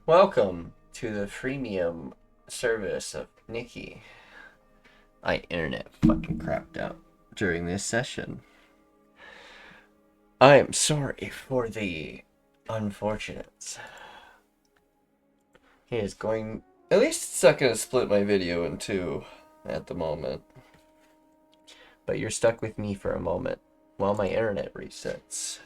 Welcome to the freemium service of Nikki. My internet fucking crapped out during this session. I am sorry for the unfortunates. He is going... At least it's not going to split my video in two at the moment. But you're stuck with me for a moment while my internet resets.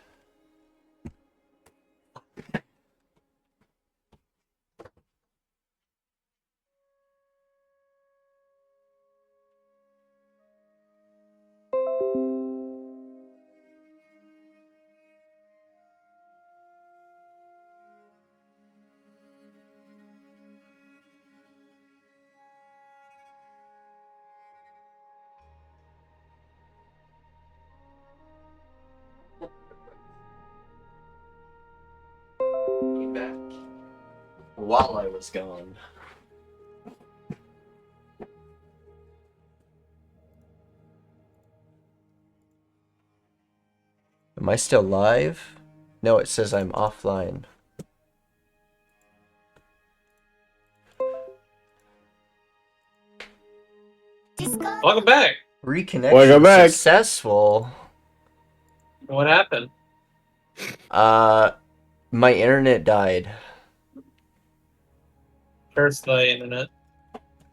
Back while I was gone. Am I still live? No, it says I'm offline. Welcome back. Reconnection Welcome back. successful. What happened? My internet died. Curse the internet.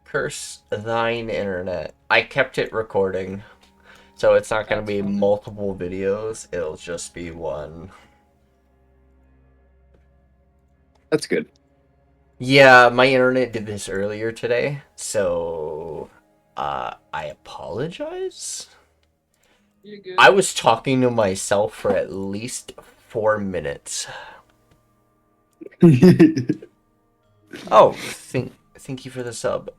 Curse thine internet. I kept it recording. So it's not going to be multiple videos. It'll just be one. That's good. Yeah, my internet did this earlier today. So, I apologize. You're good. I was talking to myself for at least 4 minutes. Oh, thank you for the sub.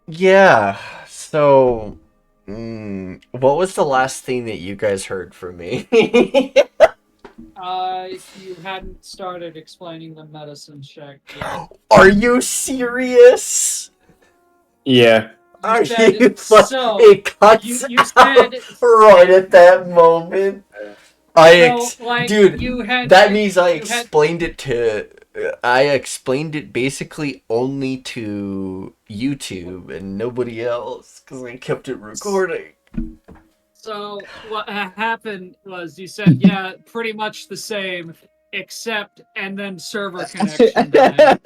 Yeah, so, what was the last thing that you guys heard from me? You hadn't started explaining the medicine check yet. Are you serious? Yeah. Are said, you so, it cuts you said, right at that moment. Dude, you had, that means I you had- explained it to... I explained it basically only to YouTube and nobody else, because I kept it recording. So what happened was you said, yeah, pretty much the same, except, and then server connection died.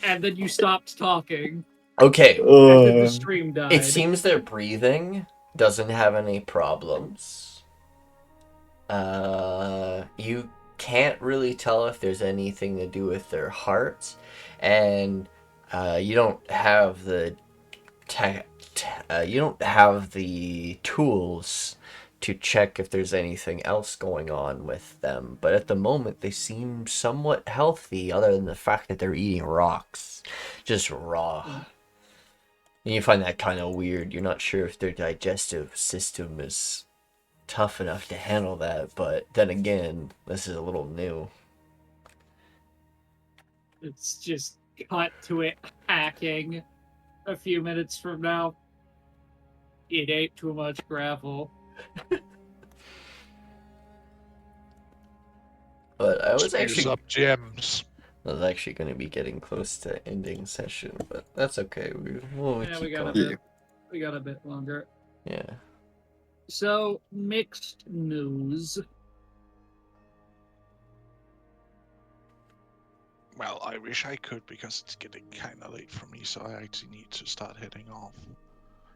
And then you stopped talking. Okay, And then the stream died. it seems their breathing doesn't have any problems. You can't really tell if there's anything to do with their hearts, and you don't have the tools to check if there's anything else going on with them. But at the moment, they seem somewhat healthy, other than the fact that they're eating rocks, just raw. And you find that kind of weird. You're not sure if their digestive system is tough enough to handle that, but then again, this is a little new. It's just cut to it hacking a few minutes from now. It ate too much gravel. But I was Use actually up gems. I was actually going to be getting close to ending session, but that's okay. We'll Yeah, keep we got a going. bit. We got a bit longer. Yeah. So, mixed news. Well, I wish I could because it's getting kind of late for me, so I actually need to start heading off. If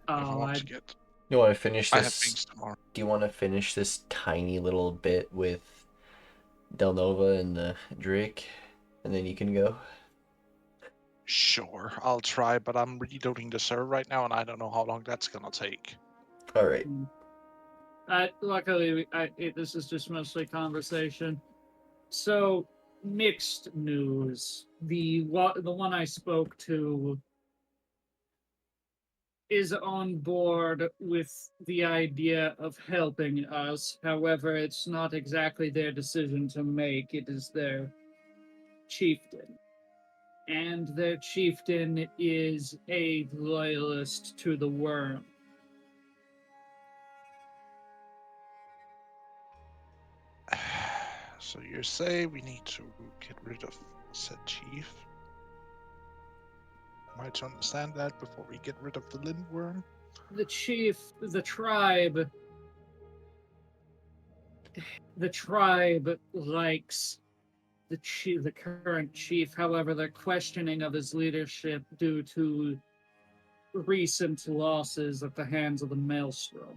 I Oh, want to get. You want to finish I have this? things tomorrow. Do you want to finish this tiny little bit with Dela'Nova and the Drake, and then you can go? Sure, I'll try, but I'm reloading the server right now, and I don't know how long that's gonna take. All right. Luckily, this is just mostly conversation. So, mixed news. The one I spoke to is on board with the idea of helping us. However, it's not exactly their decision to make, it is their chieftain. And their chieftain is a loyalist to the worm. So you say we need to get rid of said chief? Am I to understand that before we get rid of the lindworm? The tribe likes the current chief. However, they're questioning of his leadership due to recent losses at the hands of the Maelstrom.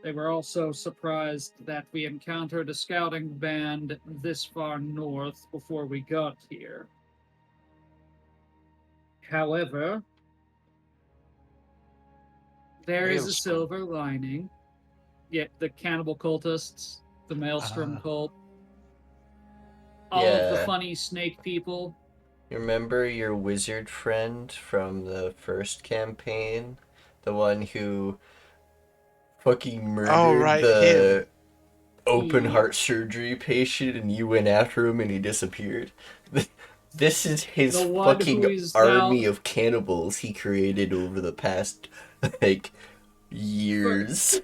They were also surprised that we encountered a scouting band this far north before we got here. However, there is a Maelstrom. silver lining. Yet the cannibal cultists, the Maelstrom cult, all of the Yeah. funny snake people. You remember your wizard friend from the first campaign? The one who fucking murdered right, the him. open He- heart surgery patient and you went after him and he disappeared? This is his The one who fucking is army now- of cannibals he created over the past, like, years.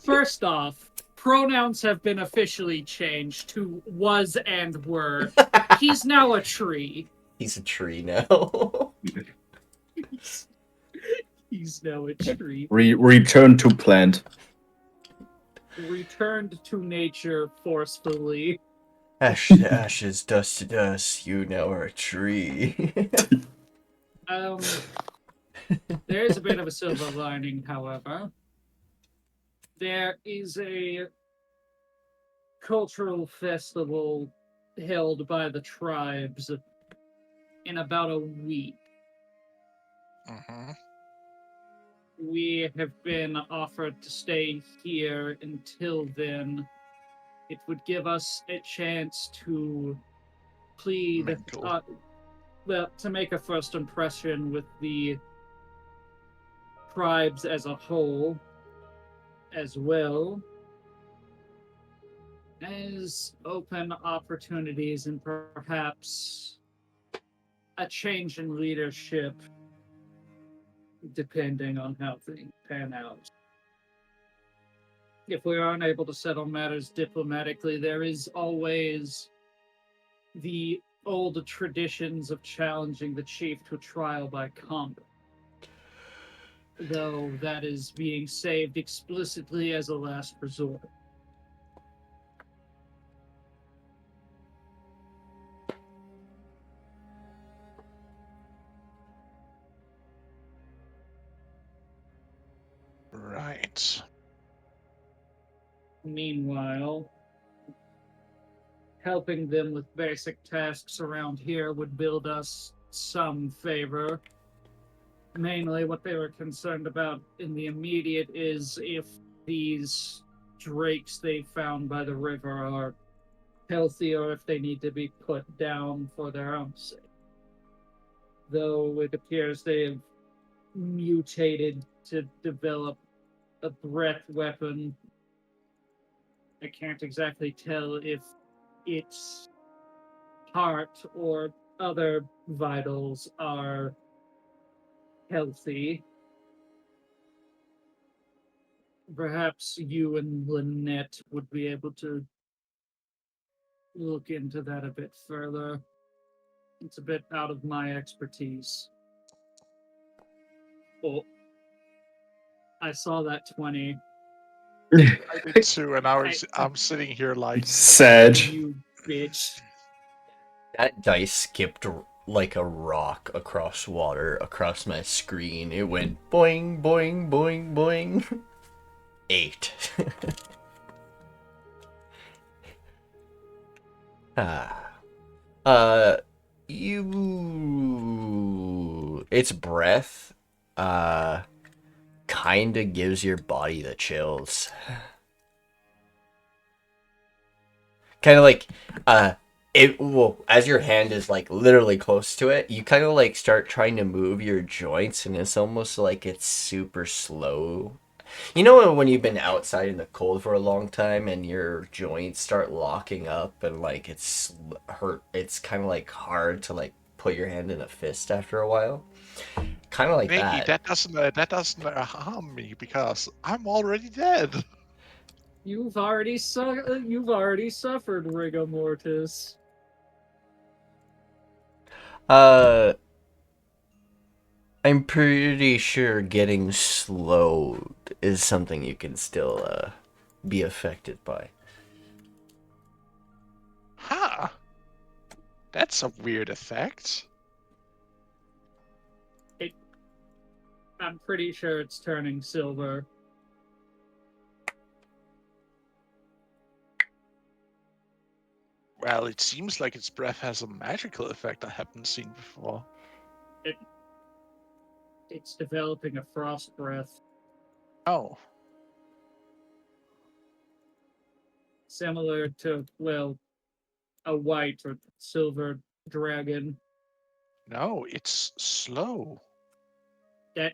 First off, pronouns have been officially changed to was and were. He's now a tree. He's a tree now. He's now a tree. Return to plant. Returned to nature forcefully. Ash to ashes, dust to dust, you now are a tree. There is a bit of a silver lining, however. There is a cultural festival held by the tribes in about a week. Mm-hmm. We have been offered to stay here until then. It would give us a chance to plead, Mingle. to make a first impression with the tribes as a whole, as well as open opportunities and perhaps a change in leadership, depending on how things pan out. If we are unable to settle matters diplomatically, there is always the old traditions of challenging the chief to a trial by combat. Though that is being saved explicitly as a last resort. Right. Meanwhile, helping them with basic tasks around here would build us some favor. Mainly what they were concerned about in the immediate is if these drakes they found by the river are healthy or if they need to be put down for their own sake. Though it appears they've mutated to develop a breath weapon, I can't exactly tell if its heart or other vitals are healthy. Perhaps you and Linette would be able to look into that a bit further. It's a bit out of my expertise. Oh, I saw that 20. I did too, and I'm sitting here like, Sad. You bitch. That dice skipped like a rock across water, across my screen. It went boing, boing, boing, boing. 8. Its breath, kinda gives your body the chills. Kinda like, Well, as your hand is like literally close to it, you kind of like start trying to move your joints, and it's almost like it's super slow. You know when you've been outside in the cold for a long time and your joints start locking up and like it's hurt. It's kind of like hard to like put your hand in a fist after a while. Kind of like Nikki, that. that doesn't harm me because I'm already dead. You've already suffered rigor mortis. I'm pretty sure getting slowed is something you can still be affected by. Huh? That's a weird effect. I'm pretty sure it's turning silver. Well, it seems like its breath has a magical effect I haven't seen before. It's developing a frost breath. Oh. Similar to, well, a white or silver dragon. No, it's slow. That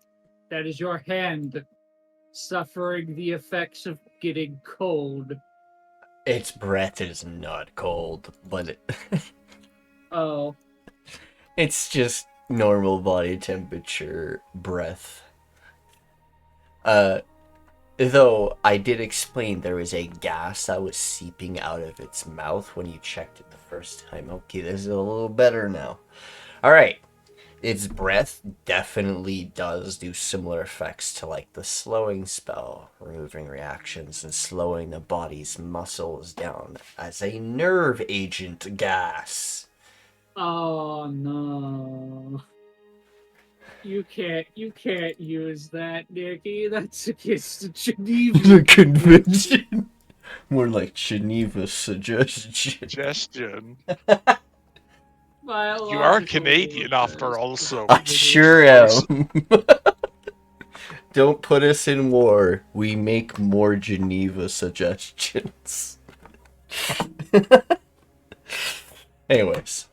is your hand suffering the effects of getting cold. Its breath is not cold, but Oh. it's just normal body temperature breath. Though I did explain there was a gas that was seeping out of its mouth when you checked it the first time. Okay, this is a little better now. Alright. Its breath definitely does do similar effects to like the slowing spell, removing reactions and slowing the body's muscles down as a nerve agent gas. Oh no. You can't use that, Nikki. That's against the Geneva The convention. More like Geneva suggestion. Suggestion. Biological You are Canadian after warfare. all, so I sure am. Don't put us in war. We make more Geneva suggestions. Anyways.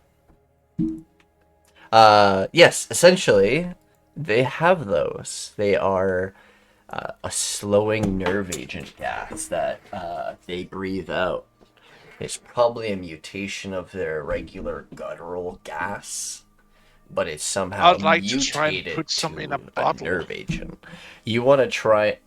Yes, essentially, they have those. They are a slowing nerve agent gas that they breathe out. It's probably a mutation of their regular guttural gas, but it's somehow I'd like to try and mutated put some to in a a bottle. nerve agent. You want to try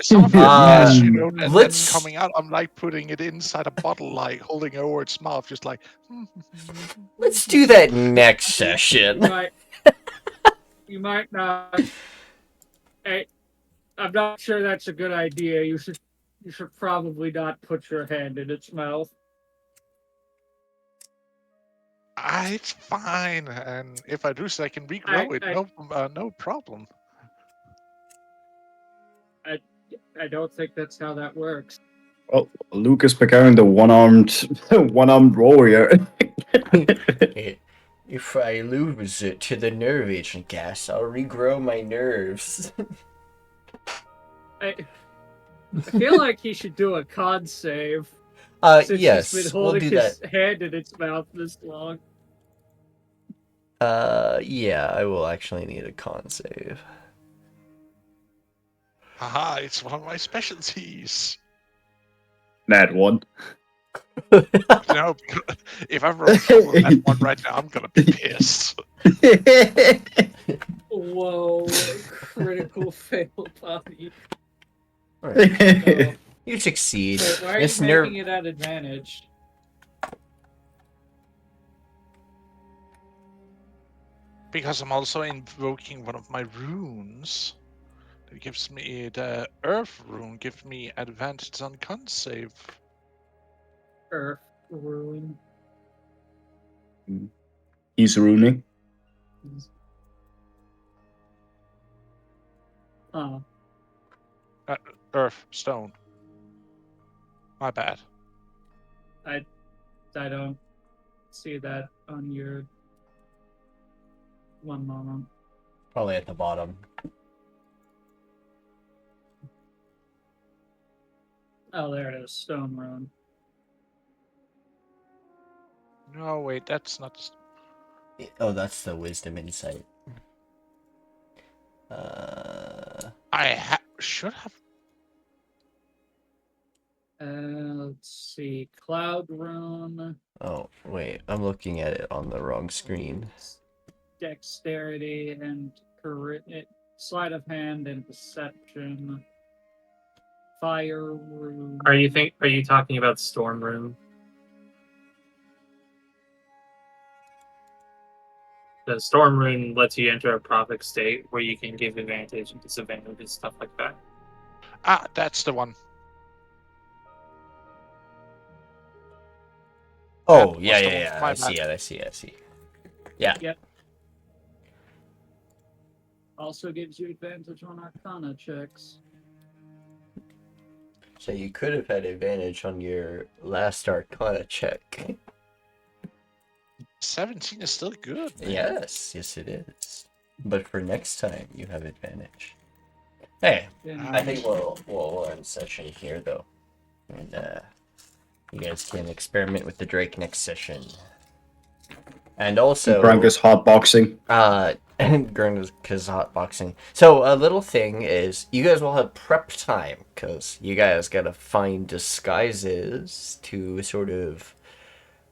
Some of the gas, you know, that's let's coming out. I'm like putting it inside a bottle, like holding it over its mouth, just like. let's do that next session. You might not. Hey, I'm not sure that's a good idea. You should probably not put your hand in its mouth. It's fine, and if I do so, I can regrow it. No problem. I don't think that's how that works. Well, Luke is becoming the one-armed warrior. If I lose it to the nerve agent gas, I'll regrow my nerves. I feel like he should do a con save. Since yes, he's been we'll holding do his that. hand in its mouth this long. Yeah, I will actually need a con save. Haha, it's one of my specialties. Nat one. No, if I roll that one right now, I'm gonna be pissed. Whoa, critical fail, Bobby. Alright, No. you succeed. Wait, why are This you nerve. making it at advantage? Because I'm also invoking one of my runes. It gives me the Earth rune, gives me advantage on con save. Earth rune. He's ruining. Oh. Earth, stone. My bad. I don't see that on your. One moment. Probably at the bottom. Oh, there it is. Stone Rune. No, wait, that's not. Oh, that's the wisdom insight. I should have. Let's see. Cloud Rune. Oh, wait. I'm looking at it on the wrong screen. Dexterity and sleight of hand and deception. Fire Rune. Are you talking about Storm Room? The Storm Rune lets you enter a prophet state where you can give advantage and disadvantage and stuff like that. Ah, that's the one. Oh, That yeah, was the yeah, one. yeah. My I see bad. it, I see. Yeah. Yep. Also gives you advantage on Arcana checks. So you could have had advantage on your last Arcana check. 17 is still good. Man. Yes, it is. But for next time, you have advantage. Hey, I think we'll end session here though, and you guys can experiment with the Drake next session. And also, Grunk is hotboxing. and Grunk is hotboxing. So a little thing is, you guys will have prep time because you guys gotta find disguises to sort of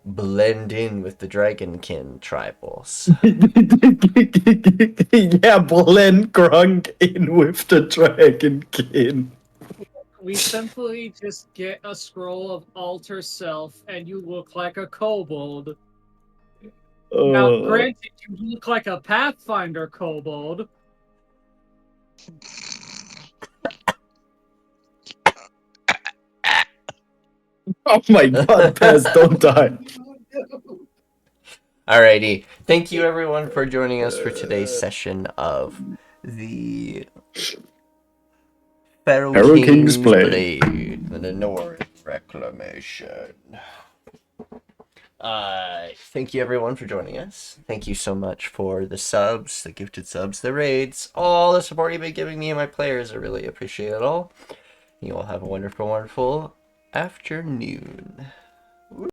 blend in with the Dragonkin tribals. Yeah, blend Grunk in with the Dragonkin. We simply just get a scroll of alter self and you look like a kobold. Now, granted, you look like a Pathfinder kobold. Oh my god, Pez, don't die. Alrighty. Thank you everyone for joining us for today's session of the Pharaoh-King's Pharaoh-King's Blade. Blade, the Nedoran Reclaimation. Thank you everyone for joining us. Thank you so much for the subs, the gifted subs, the raids, all the support you've been giving me and my players. I really appreciate it all. You all have a wonderful, wonderful afternoon.